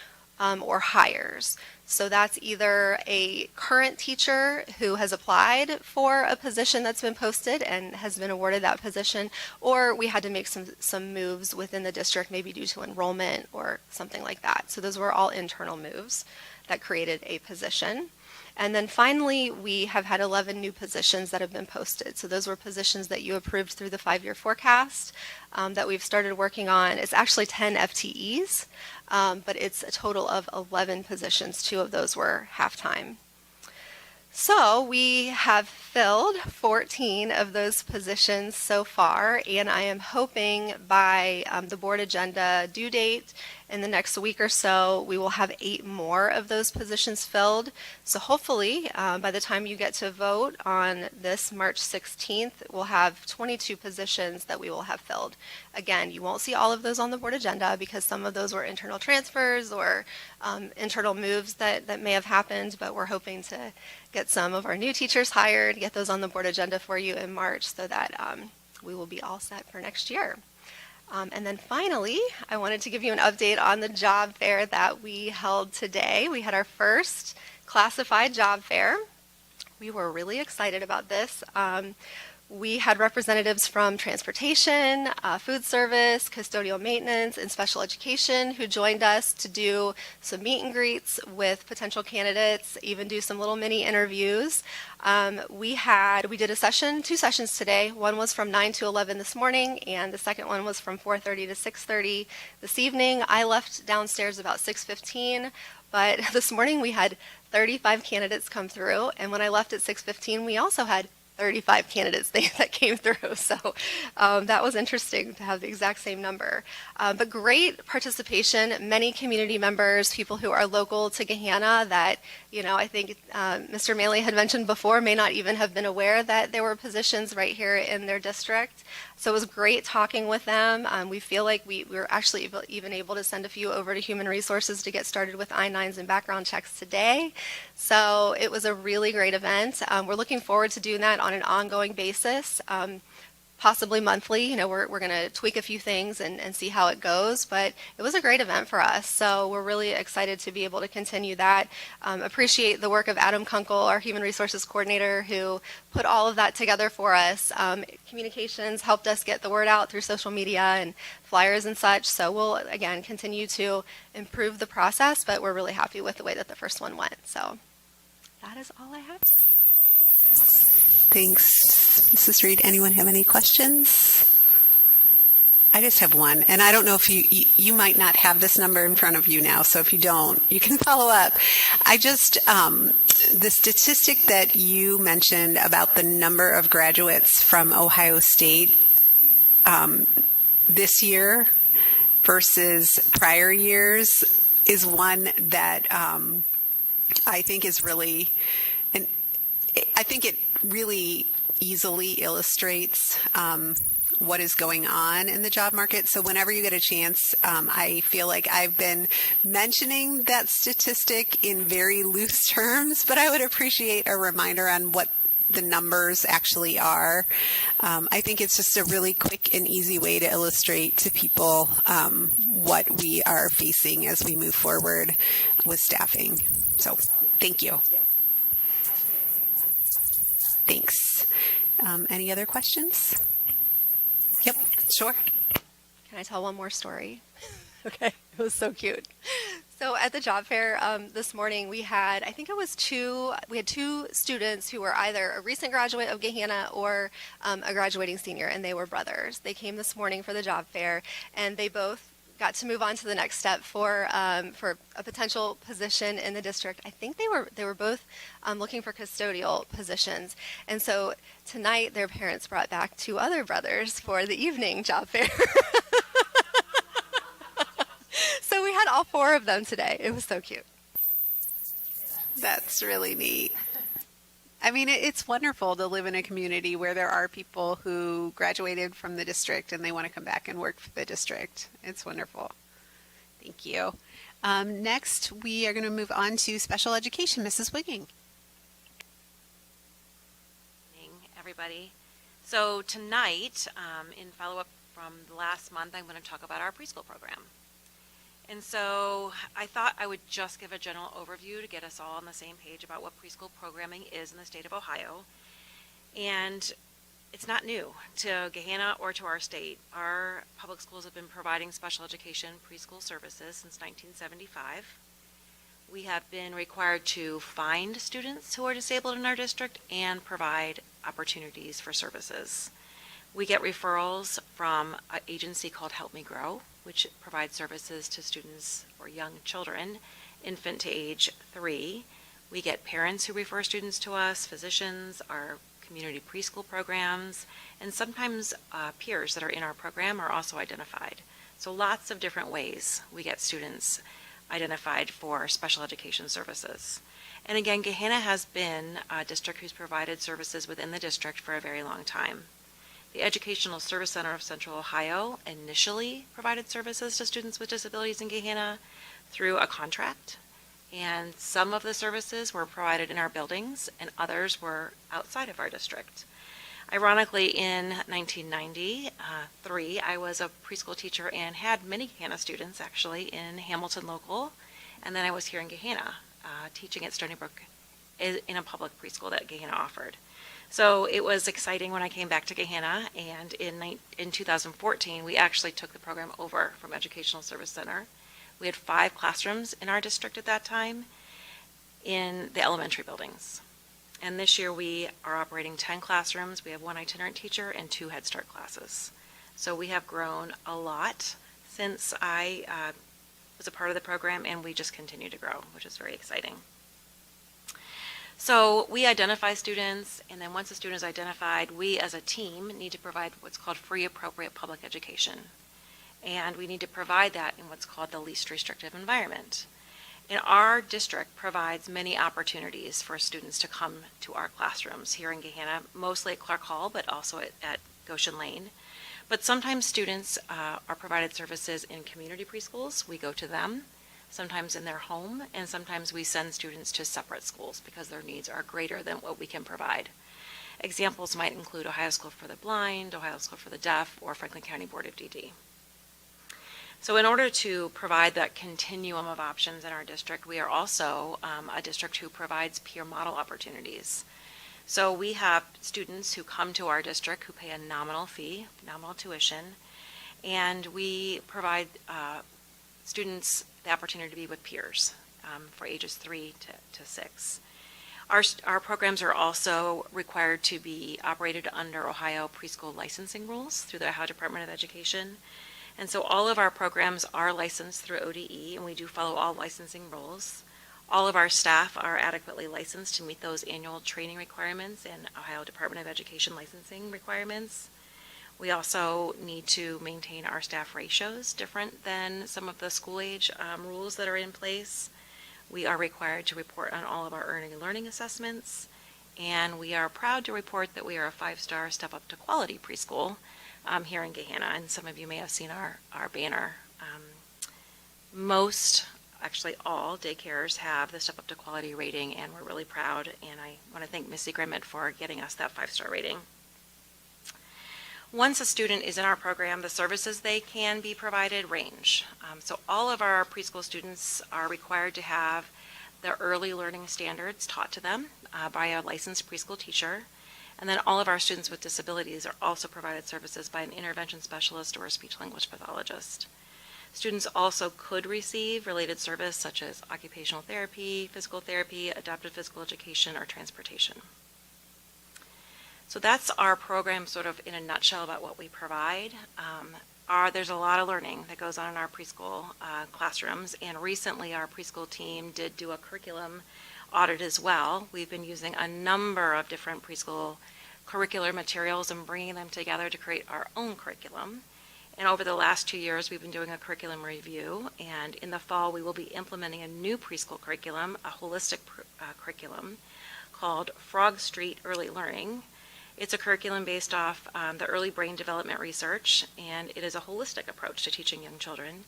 or hires. So that's either a current teacher who has applied for a position that's been posted and has been awarded that position, or we had to make some moves within the district, maybe due to enrollment or something like that. So those were all internal moves that created a position. And then finally, we have had 11 new positions that have been posted. So those were positions that you approved through the 5-year forecast that we've started working on. It's actually 10 FTEs, but it's a total of 11 positions. 2 of those were half-time. So we have filled 14 of those positions so far, and I am hoping by the board agenda due date in the next week or so, we will have 8 more of those positions filled. So hopefully, by the time you get to vote on this March 16th, we'll have 22 positions that we will have filled. Again, you won't see all of those on the board agenda because some of those were internal transfers or internal moves that may have happened, but we're hoping to get some of our new teachers hired, get those on the board agenda for you in March so that we will be all set for next year. And then finally, I wanted to give you an update on the job fair that we held today. We had our first classified job fair. We were really excited about this. We had representatives from transportation, food service, custodial maintenance, and special education who joined us to do some meet and greets with potential candidates, even do some little mini interviews. We did two sessions today. One was from 9 to 11 this morning, and the second one was from 4:30 to 6:30 this evening. I left downstairs about 6:15, but this morning we had 35 candidates come through, and when I left at 6:15, we also had 35 candidates that came through. So that was interesting to have the exact same number. But great participation, many community members, people who are local to Gahanna that, I think Mr. Maley had mentioned before, may not even have been aware that there were positions right here in their district. So it was great talking with them. We feel like we were actually even able to send a few over to Human Resources to get started with I-9s and background checks today. So it was a really great event. We're looking forward to doing that on an ongoing basis, possibly monthly. We're going to tweak a few things and see how it goes, but it was a great event for us. So we're really excited to be able to continue that. Appreciate the work of Adam Kunkel, our Human Resources Coordinator, who put all of that together for us. Communications helped us get the word out through social media and flyers and such. So we'll, again, continue to improve the process, but we're really happy with the way that the first one went. So that is all I have. Thanks, Mrs. Reed. Anyone have any questions? I just have one, and I don't know if you might not have this number in front of you now, so if you don't, you can follow up. The statistic that you mentioned about the number of graduates from Ohio State this year versus prior years is one that I think is really, and I think it really easily illustrates what is going on in the job market. So whenever you get a chance, I feel like I've been mentioning that statistic in very loose terms, but I would appreciate a reminder on what the numbers actually are. I think it's just a really quick and easy way to illustrate to people what we are facing as we move forward with staffing. So thank you. Thanks. Any other questions? Yep, sure. Can I tell one more story? Okay, it was so cute. So at the job fair this morning, we had two students who were either a recent graduate of Gahanna or a graduating senior, and they were brothers. They came this morning for the job fair, and they both got to move on to the next step for a potential position in the district. I think they were both looking for custodial positions, and so tonight their parents brought back two other brothers for the evening job fair. So we had all four of them today. It was so cute. That's really neat. I mean, it's wonderful to live in a community where there are people who graduated from the district and they want to come back and work for the district. It's wonderful. Thank you. Next, we are going to move on to special education. Mrs. Wigging. Good evening, everybody. So tonight, in follow-up from the last month, I'm going to talk about our preschool program. And so I thought I would just give a general overview to get us all on the same page about what preschool programming is in the state of Ohio. And it's not new to Gahanna or to our state. Our public schools have been providing special education preschool services since 1975. We have been required to find students who are disabled in our district and provide opportunities for services. We get referrals from an agency called Help Me Grow, which provides services to students or young children, infant to age 3. We get parents who refer students to us, physicians, our community preschool programs, and sometimes peers that are in our program are also identified. So lots of different ways we get students identified for special education services. And again, Gahanna has been a district who's provided services within the district for a very long time. The Educational Service Center of Central Ohio initially provided services to students with disabilities in Gahanna through a contract, and some of the services were provided in our buildings and others were outside of our district. Ironically, in 1993, I was a preschool teacher and had many Gahanna students actually in Hamilton local, and then I was here in Gahanna teaching at Stony Brook in a public preschool that Gahanna offered. So it was exciting when I came back to Gahanna, and in 2014, we actually took the program over from Educational Service Center. We had 5 classrooms in our district at that time in the elementary buildings. And this year we are operating 10 classrooms. We have 1 itinerant teacher and 2 Head Start classes. So we have grown a lot since I was a part of the program, and we just continue to grow, which is very exciting. So we identify students, and then once a student is identified, we as a team need to provide what's called free appropriate public education. And we need to provide that in what's called the least restrictive environment. And our district provides many opportunities for students to come to our classrooms here in Gahanna, mostly at Clark Hall, but also at Goshen Lane. But sometimes students are provided services in community preschools. We go to them, sometimes in their home, and sometimes we send students to separate schools because their needs are greater than what we can provide. Examples might include Ohio School for the Blind, Ohio School for the Deaf, or Franklin County Board of DD. So in order to provide that continuum of options in our district, we are also a district who provides peer model opportunities. So we have students who come to our district who pay a nominal fee, nominal tuition, and we provide students the opportunity to be with peers for ages 3 to 6. Our programs are also required to be operated under Ohio preschool licensing rules through the Ohio Department of Education. And so all of our programs are licensed through ODE, and we do follow all licensing rules. All of our staff are adequately licensed to meet those annual training requirements and Ohio Department of Education licensing requirements. We also need to maintain our staff ratios different than some of the school age rules that are in place. We are required to report on all of our earning and learning assessments, and we are proud to report that we are a 5-star Step Up to Quality preschool here in Gahanna, and some of you may have seen our banner. Most, actually all, daycares have the Step Up to Quality rating, and we're really proud, and I want to thank Missy Grimmett for getting us that 5-star rating. Once a student is in our program, the services they can be provided range. So all of our preschool students are required to have the early learning standards taught to them by a licensed preschool teacher. And then all of our students with disabilities are also provided services by an intervention specialist or a speech-language pathologist. Students also could receive related service such as occupational therapy, physical therapy, adaptive physical education, or transportation. So that's our program sort of in a nutshell about what we provide. There's a lot of learning that goes on in our preschool classrooms, and recently our preschool team did do a curriculum audit as well. We've been using a number of different preschool curricular materials and bringing them together to create our own curriculum. And over the last 2 years, we've been doing a curriculum review, and in the fall, we will be implementing a new preschool curriculum, a holistic curriculum called Frog Street Early Learning. It's a curriculum based off the early brain development research, and it is a holistic approach to teaching young children.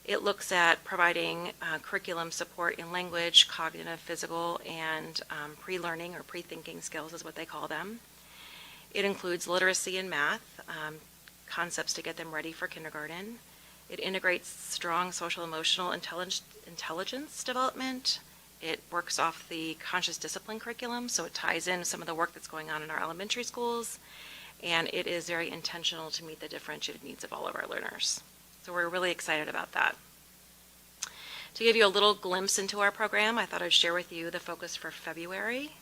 It looks at providing curriculum support in language, cognitive, physical, and pre-learning or pre-thinking skills is what they call them. It includes literacy and math, concepts to get them ready for kindergarten. It integrates strong social emotional intelligence development. It works off the conscious discipline curriculum, so it ties in some of the work that's going on in our elementary schools, and it is very intentional to meet the differentiated needs of all of our learners. So we're really excited about that. To give you a little glimpse into our program, I thought I'd share with you the focus for February.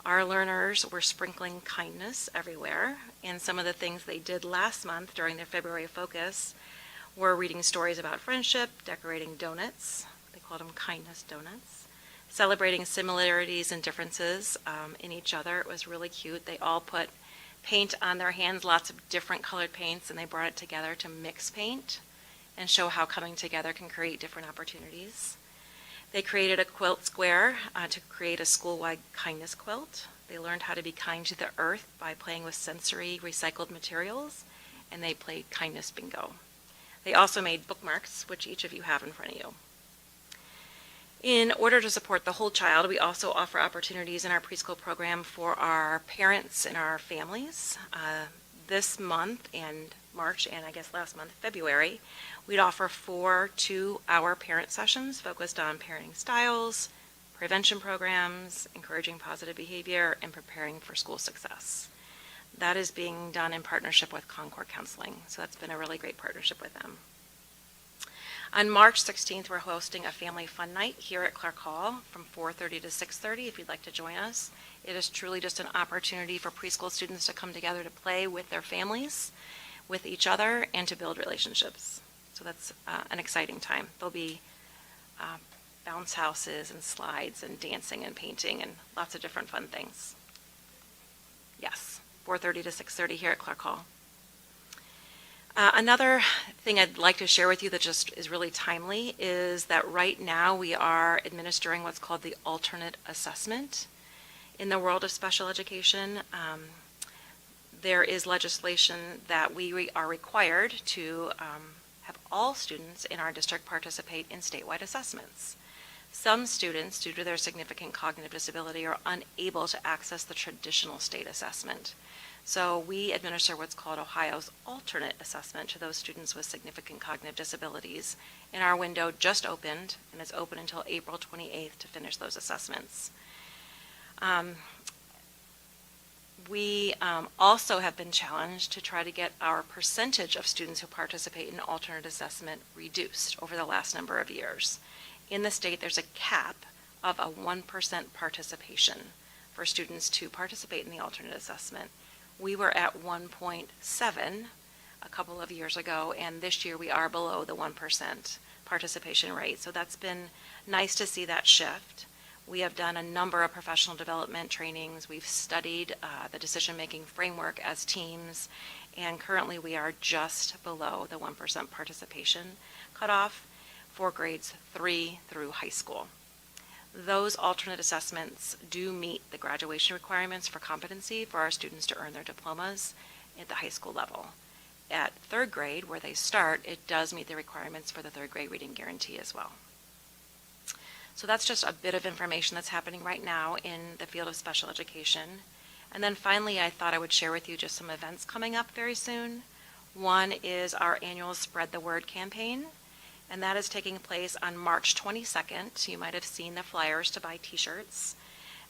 Our learners were sprinkling kindness everywhere, and some of the things they did last month during their February focus were reading stories about friendship, decorating donuts, they called them kindness donuts, celebrating similarities and differences in each other. It was really cute. They all put paint on their hands, lots of different colored paints, and they brought it together to mix paint and show how coming together can create different opportunities. They created a quilt square to create a school-wide kindness quilt. They learned how to be kind to the earth by playing with sensory recycled materials, and they played kindness bingo. They also made bookmarks, which each of you have in front of you. In order to support the whole child, we also offer opportunities in our preschool program for our parents and our families. This month and March, and I guess last month, February, we'd offer 4 2-hour parent sessions focused on parenting styles, prevention programs, encouraging positive behavior, and preparing for school success. That is being done in partnership with Concord Counseling, so that's been a really great partnership with them. On March 16th, we're hosting a family fun night here at Clark Hall from 4:30 to 6:30 if you'd like to join us. It is truly just an opportunity for preschool students to come together to play with their families, with each other, and to build relationships. So that's an exciting time. There'll be bounce houses and slides and dancing and painting and lots of different fun things. Yes, 4:30 to 6:30 here at Clark Hall. Another thing I'd like to share with you that just is really timely is that right now we are administering what's called the alternate assessment. In the world of special education, there is legislation that we are required to have all students in our district participate in statewide assessments. Some students, due to their significant cognitive disability, are unable to access the traditional state assessment. So we administer what's called Ohio's alternate assessment to those students with significant cognitive disabilities. And our window just opened, and it's open until April 28th to finish those assessments. We also have been challenged to try to get our percentage of students who participate in alternate assessment reduced over the last number of years. In the state, there's a cap of a 1% participation for students to participate in the alternate assessment. We were at 1.7 a couple of years ago, and this year we are below the 1% participation rate. So that's been nice to see that shift. We have done a number of professional development trainings. We've studied the decision-making framework as teams, and currently we are just below the 1% participation cutoff for grades 3 through high school. Those alternate assessments do meet the graduation requirements for competency for our students to earn their diplomas at the high school level. At 3rd grade, where they start, it does meet the requirements for the 3rd grade reading guarantee as well. So that's just a bit of information that's happening right now in the field of special education. And then finally, I thought I would share with you just some events coming up very soon. One is our annual Spread the Word campaign, and that is taking place on March 22nd. You might have seen the flyers to buy t-shirts.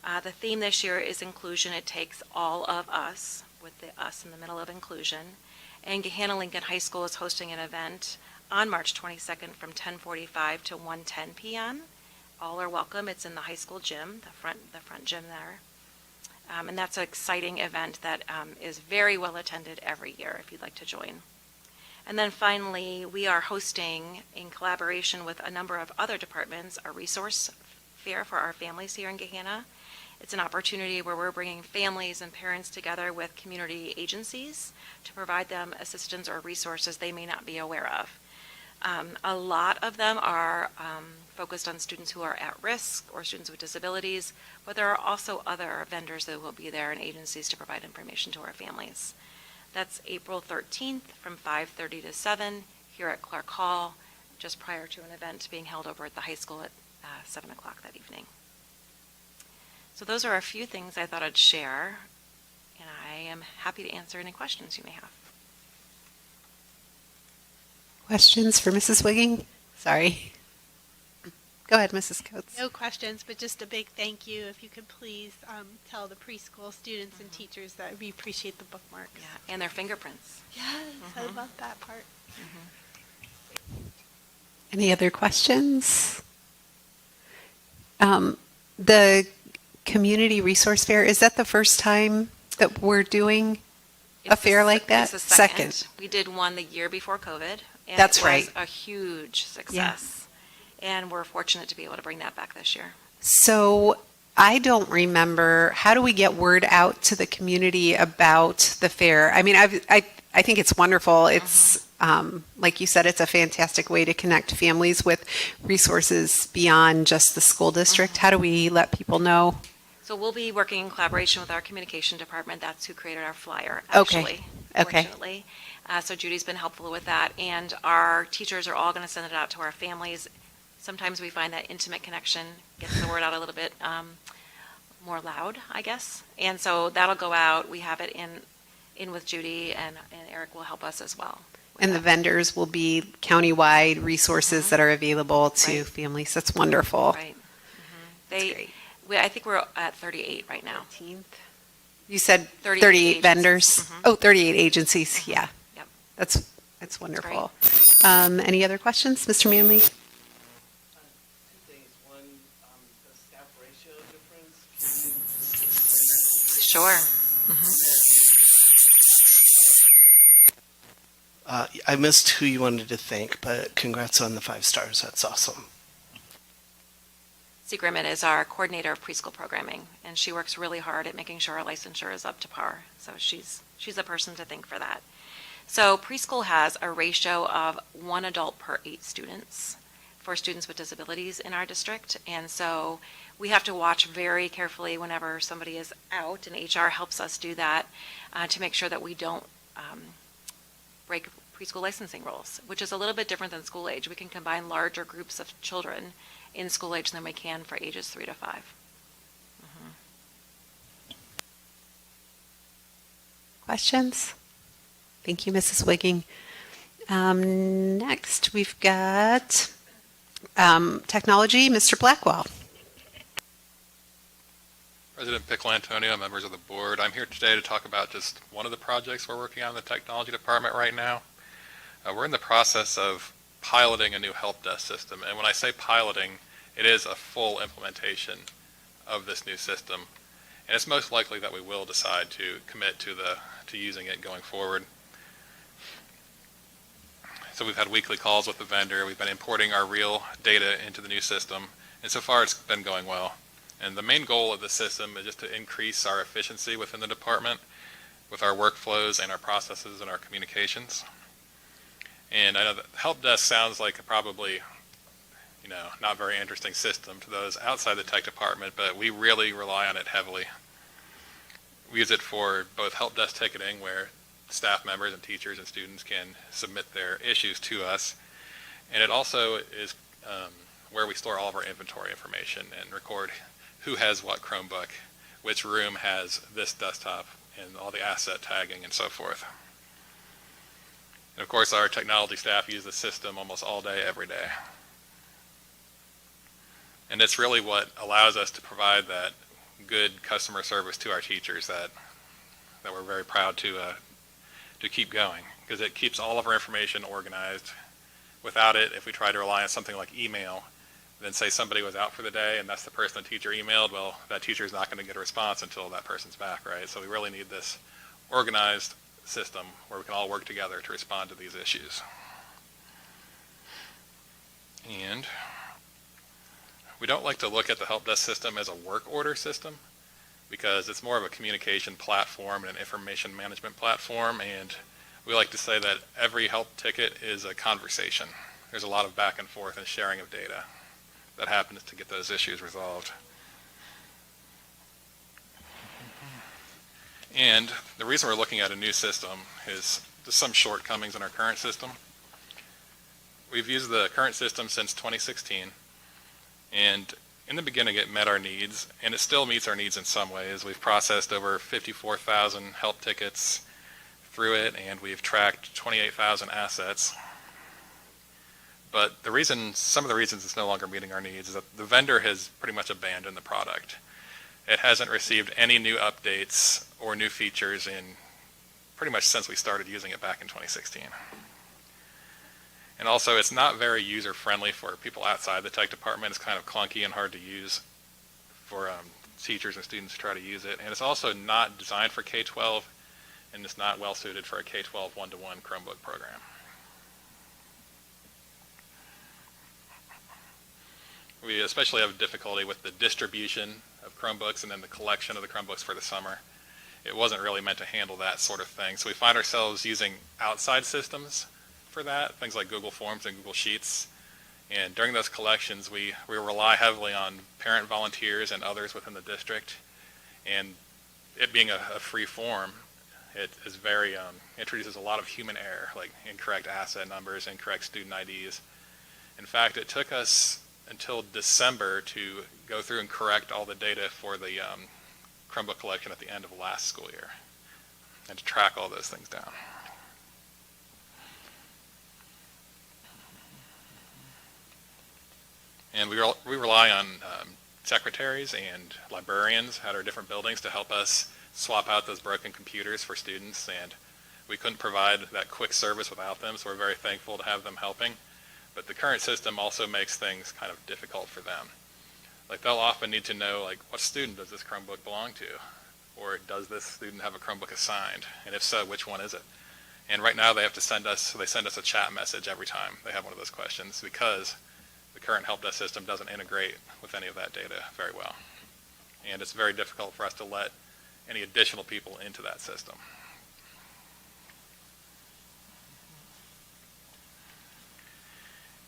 The theme this year is inclusion. It takes all of us, with the us in the middle of inclusion. And Gahanna Lincoln High School is hosting an event on March 22nd from 10:45 to 1:10 p.m. All are welcome. It's in the high school gym, the front gym there. And that's an exciting event that is very well attended every year if you'd like to join. And then finally, we are hosting, in collaboration with a number of other departments, a resource fair for our families here in Gahanna. It's an opportunity where we're bringing families and parents together with community agencies to provide them assistance or resources they may not be aware of. A lot of them are focused on students who are at risk or students with disabilities, but there are also other vendors that will be there and agencies to provide information to our families. That's April 13th from 5:30 to 7 here at Clark Hall, just prior to an event being held over at the high school at 7 o'clock that evening. So those are a few things I thought I'd share, and I am happy to answer any questions you may have. Questions for Mrs. Wigging? Sorry. Go ahead, Mrs. Coates. No questions, but just a big thank you. If you could please tell the preschool students and teachers that we appreciate the bookmarks. Yeah, and their fingerprints. Yes, I love that part. Any other questions? The Community Resource Fair, is that the first time that we're doing a fair like that? It's the second. We did one the year before COVID. And That's it was right. a huge success. And we're fortunate to be able to bring that back this year. So I don't remember, how do we get word out to the community about the fair? I mean, I think it's wonderful. It's, like you said, it's a fantastic way to connect families with resources beyond just the school district. How do we let people know? So we'll be working in collaboration with our communication department. That's who created our flyer, Okay. actually. Okay. Fortunately. So Judy's been helpful with that. And our teachers are all going to send it out to our families sometimes we find that intimate connection gets the word out a little bit more loud, I guess. And so that'll go out. We have it in with Judy, and Eric will help us as well. And the vendors will be countywide resources that are available to Right. families. That's wonderful. Right. That's They, great. I think we're at 38 right now. 13th. You said 38 38 vendors? agencies. Oh, 38 agencies, yeah. Yep. That's wonderful. Any other questions, Mr. Manley? Two things. One, the staff ratio difference. Sure. I missed who you wanted to thank, but congrats on the 5 stars. That's awesome. C. Grimmett is our coordinator of preschool programming, and she works really hard at making sure our licensure is up to par. So she's a person to thank for that. So preschool has a ratio of 1 adult per 8 students for students with disabilities in our district. And so we have to watch very carefully whenever somebody is out, and HR helps us do that to make sure that we don't break preschool licensing rules, which is a little bit different than school age. We can combine larger groups of children in school age than we can for ages 3 to 5. Questions? Thank you, Mrs. Wigging. Next, we've got technology, Mr. Blackwell. President Pickle Antonio, members of the board, I'm here today to talk about just one of the projects we're working on in the technology department right now. We're in the process of piloting a new help desk system, and when I say piloting, it is a full implementation of this new system, and it's most likely that we will decide to commit to using it going forward. So we've had weekly calls with the vendor, we've been importing our real data into the new system, and so far it's been going well. And the main goal of the system is just to increase our efficiency within the department with our workflows and our processes and our communications. And I know that help desk sounds like probably, not very interesting system to those outside the tech department, but we really rely on it heavily. We use it for both help desk ticketing, where staff members and teachers and students can submit their issues to us. And it also is where we store all of our inventory information and record who has what Chromebook, which room has this desktop, and all the asset tagging and so forth. And of course, our technology staff use the system almost all day, every day. And it's really what allows us to provide that good customer service to our teachers that we're very proud to keep going, because it keeps all of our information organized. Without it, if we try to rely on something like email, then say somebody was out for the day and that's the person the teacher emailed, well, that teacher is not going to get a response until that person's back, right? So we really need this organized system where we can all work together to respond to these issues. And we don't like to look at the help desk system as a work order system, because it's more of a communication platform and an information management platform, and we like to say that every help ticket is a conversation. There's a lot of back and forth and sharing of data that happens to get those issues resolved. And the reason we're looking at a new system is just some shortcomings in our current system. We've used the current system since 2016, and in the beginning it met our needs, and it still meets our needs in some ways. We've processed over 54,000 help tickets through it, and we've tracked 28,000 assets. But some of the reasons it's no longer meeting our needs is that the vendor has pretty much abandoned the product. It hasn't received any new updates or new features in pretty much since we started using it back in 2016. And also, it's not very user-friendly for people outside the tech department. It's kind of clunky and hard to use for teachers and students to try to use it. And it's also not designed for K-12, and it's not well-suited for a K-12 one-to-one Chromebook program. We especially have difficulty with the distribution of Chromebooks and then the collection of the Chromebooks for the summer. It wasn't really meant to handle that sort of thing. So we find ourselves using outside systems for that, things like Google Forms and Google Sheets. And during those collections, we rely heavily on parent volunteers and others within the district. And it being a free form, it is very, introduces a lot of human error, like incorrect asset numbers, incorrect student IDs. In fact, it took us until December to go through and correct all the data for the Chromebook collection at the end of last school year and to track all those things down. And we rely on secretaries and librarians at our different buildings to help us swap out those broken computers for students, and we couldn't provide that quick service without them, so we're very thankful to have them helping. But the current system also makes things kind of difficult for them. Like, they'll often need to know, like, what student does this Chromebook belong to? Or does this student have a Chromebook assigned? And if so, which one is it? And right now they send us a chat message every time they have one of those questions, because the current help desk system doesn't integrate with any of that data very well. And it's very difficult for us to let any additional people into that system.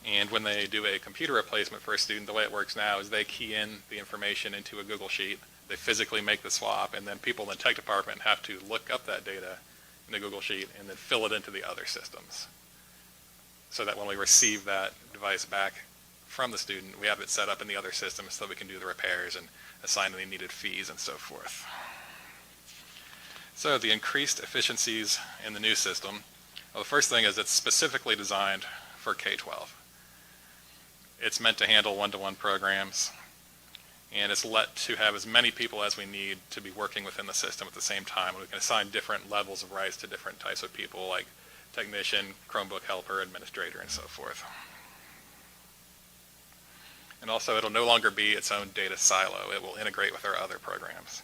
And when they do a computer replacement for a student, the way it works now is they key in the information into a Google Sheet, they physically make the swap, and then people in the tech department have to look up that data in the Google Sheet and then fill it into the other systems. So that when we receive that device back from the student, we have it set up in the other systems so we can do the repairs and assign any needed fees and so forth. So the increased efficiencies in the new system, well, the first thing is it's specifically designed for K-12. It's meant to handle one-to-one programs, and it's let to have as many people as we need to be working within the system at the same time. We can assign different levels of rights to different types of people, like technician, Chromebook helper, administrator, and so forth. And also, it'll no longer be its own data silo. It will integrate with our other programs.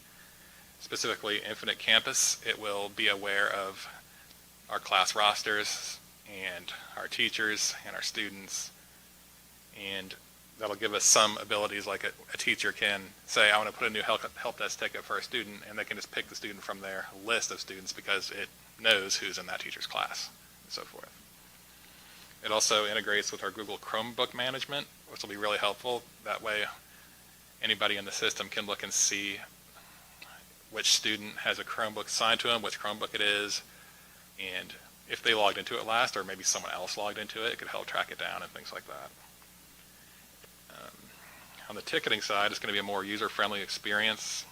Specifically, Infinite Campus, it will be aware of our class rosters and our teachers and our students, and that'll give us some abilities, like a teacher can say, I want to put a new help desk ticket for a student, and they can just pick the student from their list of students because it knows who's in that teacher's class, and so forth. It also integrates with our Google Chromebook management, which will be really helpful. That way, anybody in the system can look and see which student has a Chromebook assigned to them, which Chromebook it is, and if they logged into it last, or maybe someone else logged into it, it could help track it down and things like that. On the ticketing side, it's going to be a more user-friendly experience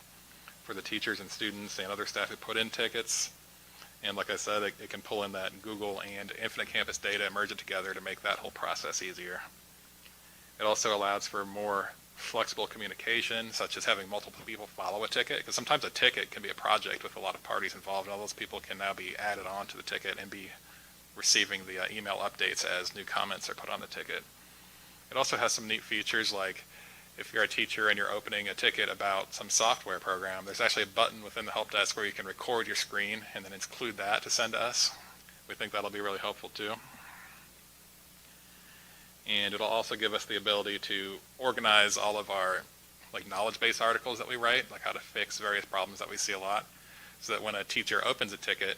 for the teachers and students and other staff who put in tickets. And like I said, it can pull in that Google and Infinite Campus data and merge it together to make that whole process easier. It also allows for more flexible communication, such as having multiple people follow a ticket, because sometimes a ticket can be a project with a lot of parties involved, and all those people can now be added on to the ticket and be receiving the email updates as new comments are put on the ticket. It also has some neat features, like if you're a teacher and you're opening a ticket about some software program, there's actually a button within the help desk where you can record your screen and then include that to send to us. We think that'll be really helpful too. And it'll also give us the ability to organize all of our knowledge base articles that we write, like how to fix various problems that we see a lot, so that when a teacher opens a ticket,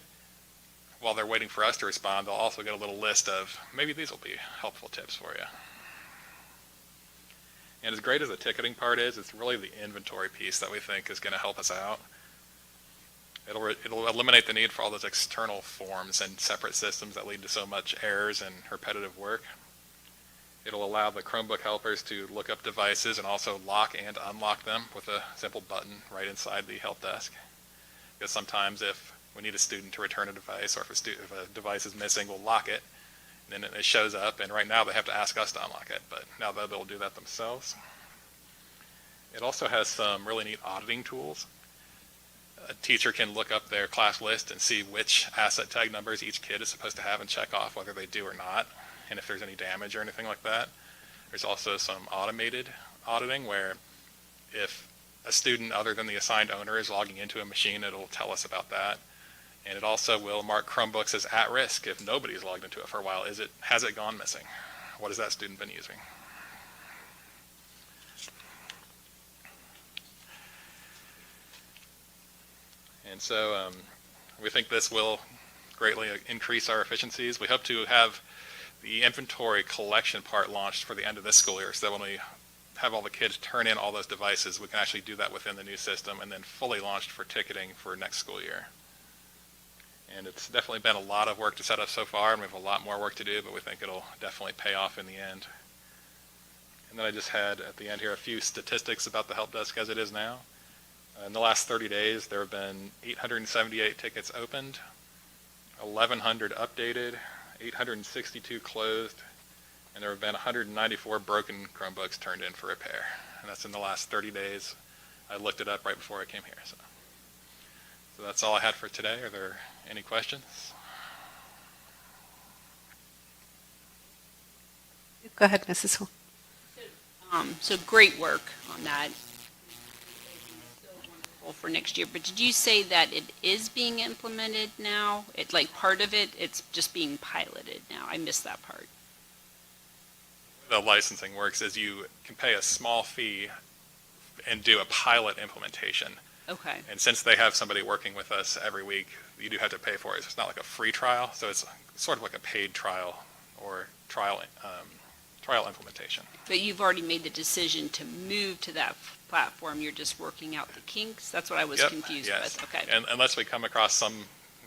while they're waiting for us to respond, they'll also get a little list of, maybe these will be helpful tips for you. And as great as the ticketing part is, it's really the inventory piece that we think is going to help us out. It'll eliminate the need for all those external forms and separate systems that lead to so much errors and repetitive work. It'll allow the Chromebook helpers to look up devices and also lock and unlock them with a simple button right inside the help desk. Because sometimes if we need a student to return a device, or if a device is missing, we'll lock it. And then it shows up, and right now they have to ask us to unlock it, but now they'll be able to do that themselves. It also has some really neat auditing tools. A teacher can look up their class list and see which asset tag numbers each kid is supposed to have and check off whether they do or not, and if there's any damage or anything like that. There's also some automated auditing where if a student other than the assigned owner is logging into a machine, it'll tell us about that. And it also will mark Chromebooks as at risk if nobody's logged into it for a while. Has it gone missing? What has that student been using? And so we think this will greatly increase our efficiencies. We hope to have the inventory collection part launched for the end of this school year, so that when we have all the kids turn in all those devices, we can actually do that within the new system and then fully launched for ticketing for next school year. And it's definitely been a lot of work to set up so far, and we have a lot more work to do, but we think it'll definitely pay off in the end. And then I just had at the end here a few statistics about the help desk as it is now. In the last 30 days, there have been 878 tickets opened, 1,100 updated, 862 closed, and there have been 194 broken Chromebooks turned in for repair. And that's in the last 30 days. I looked it up right before I came here. So that's all I had for today. Are there any questions? Go ahead, Mrs. Horn. So great work on that. For next year, but did you say that it is being implemented now? It, like, part of it, it's just being piloted now? I missed that part. The licensing works is you can pay a small fee and do a pilot implementation. Okay. And since they have somebody working with us every week, you do have to pay for it. It's not like a free trial, so it's sort of like a paid trial or trial implementation. But you've already made the decision to move to that platform. You're just working out the kinks. That's what I was Yep, confused yes. with. Okay. And unless we come across some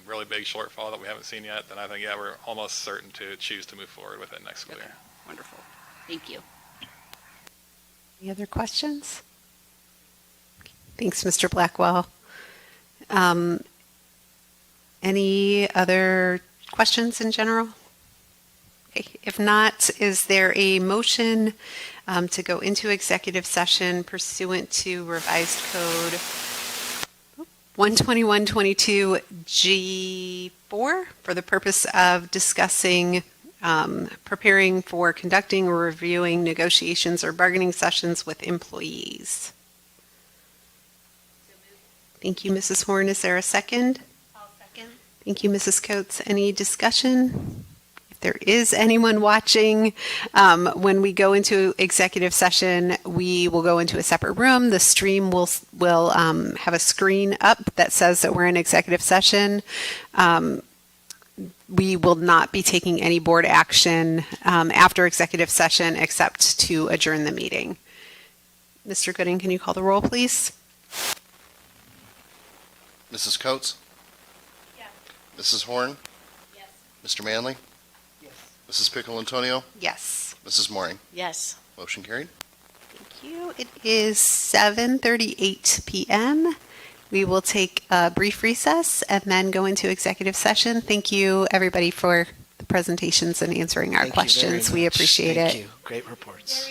really big shortfall that we haven't seen yet, then I think, yeah, we're almost certain to choose to move forward with it next school year. Wonderful. Thank you. Any other questions? Thanks, Mr. Blackwell. Any other questions in general? Okay. If not, is there a motion to go into executive session pursuant to revised code 12122 G4 for the purpose of discussing preparing for conducting or reviewing negotiations or bargaining sessions with employees? Thank you, Mrs. Horn. Is there a second? I'll second. Thank you, Mrs. Coates. Any discussion? If there is anyone watching, when we go into executive session, we will go into a separate room. The stream will have a screen up that says that we're in executive session. We will not be taking any board action after executive session except to adjourn the meeting. Mr. Gooding, can you call the roll, please? Mrs. Coates? Yes. Mrs. Horn? Yes. Mr. Manley? Yes. Mrs. Pickle Antonio? Yes. Mrs. Mooring? Yes. Motion carried. Thank you. It is 7:38 p.m. We will take a brief recess and then go into executive session. Thank you, everybody, for the presentations and answering our Thank you very questions. We much. appreciate Thank it. you. Great reports.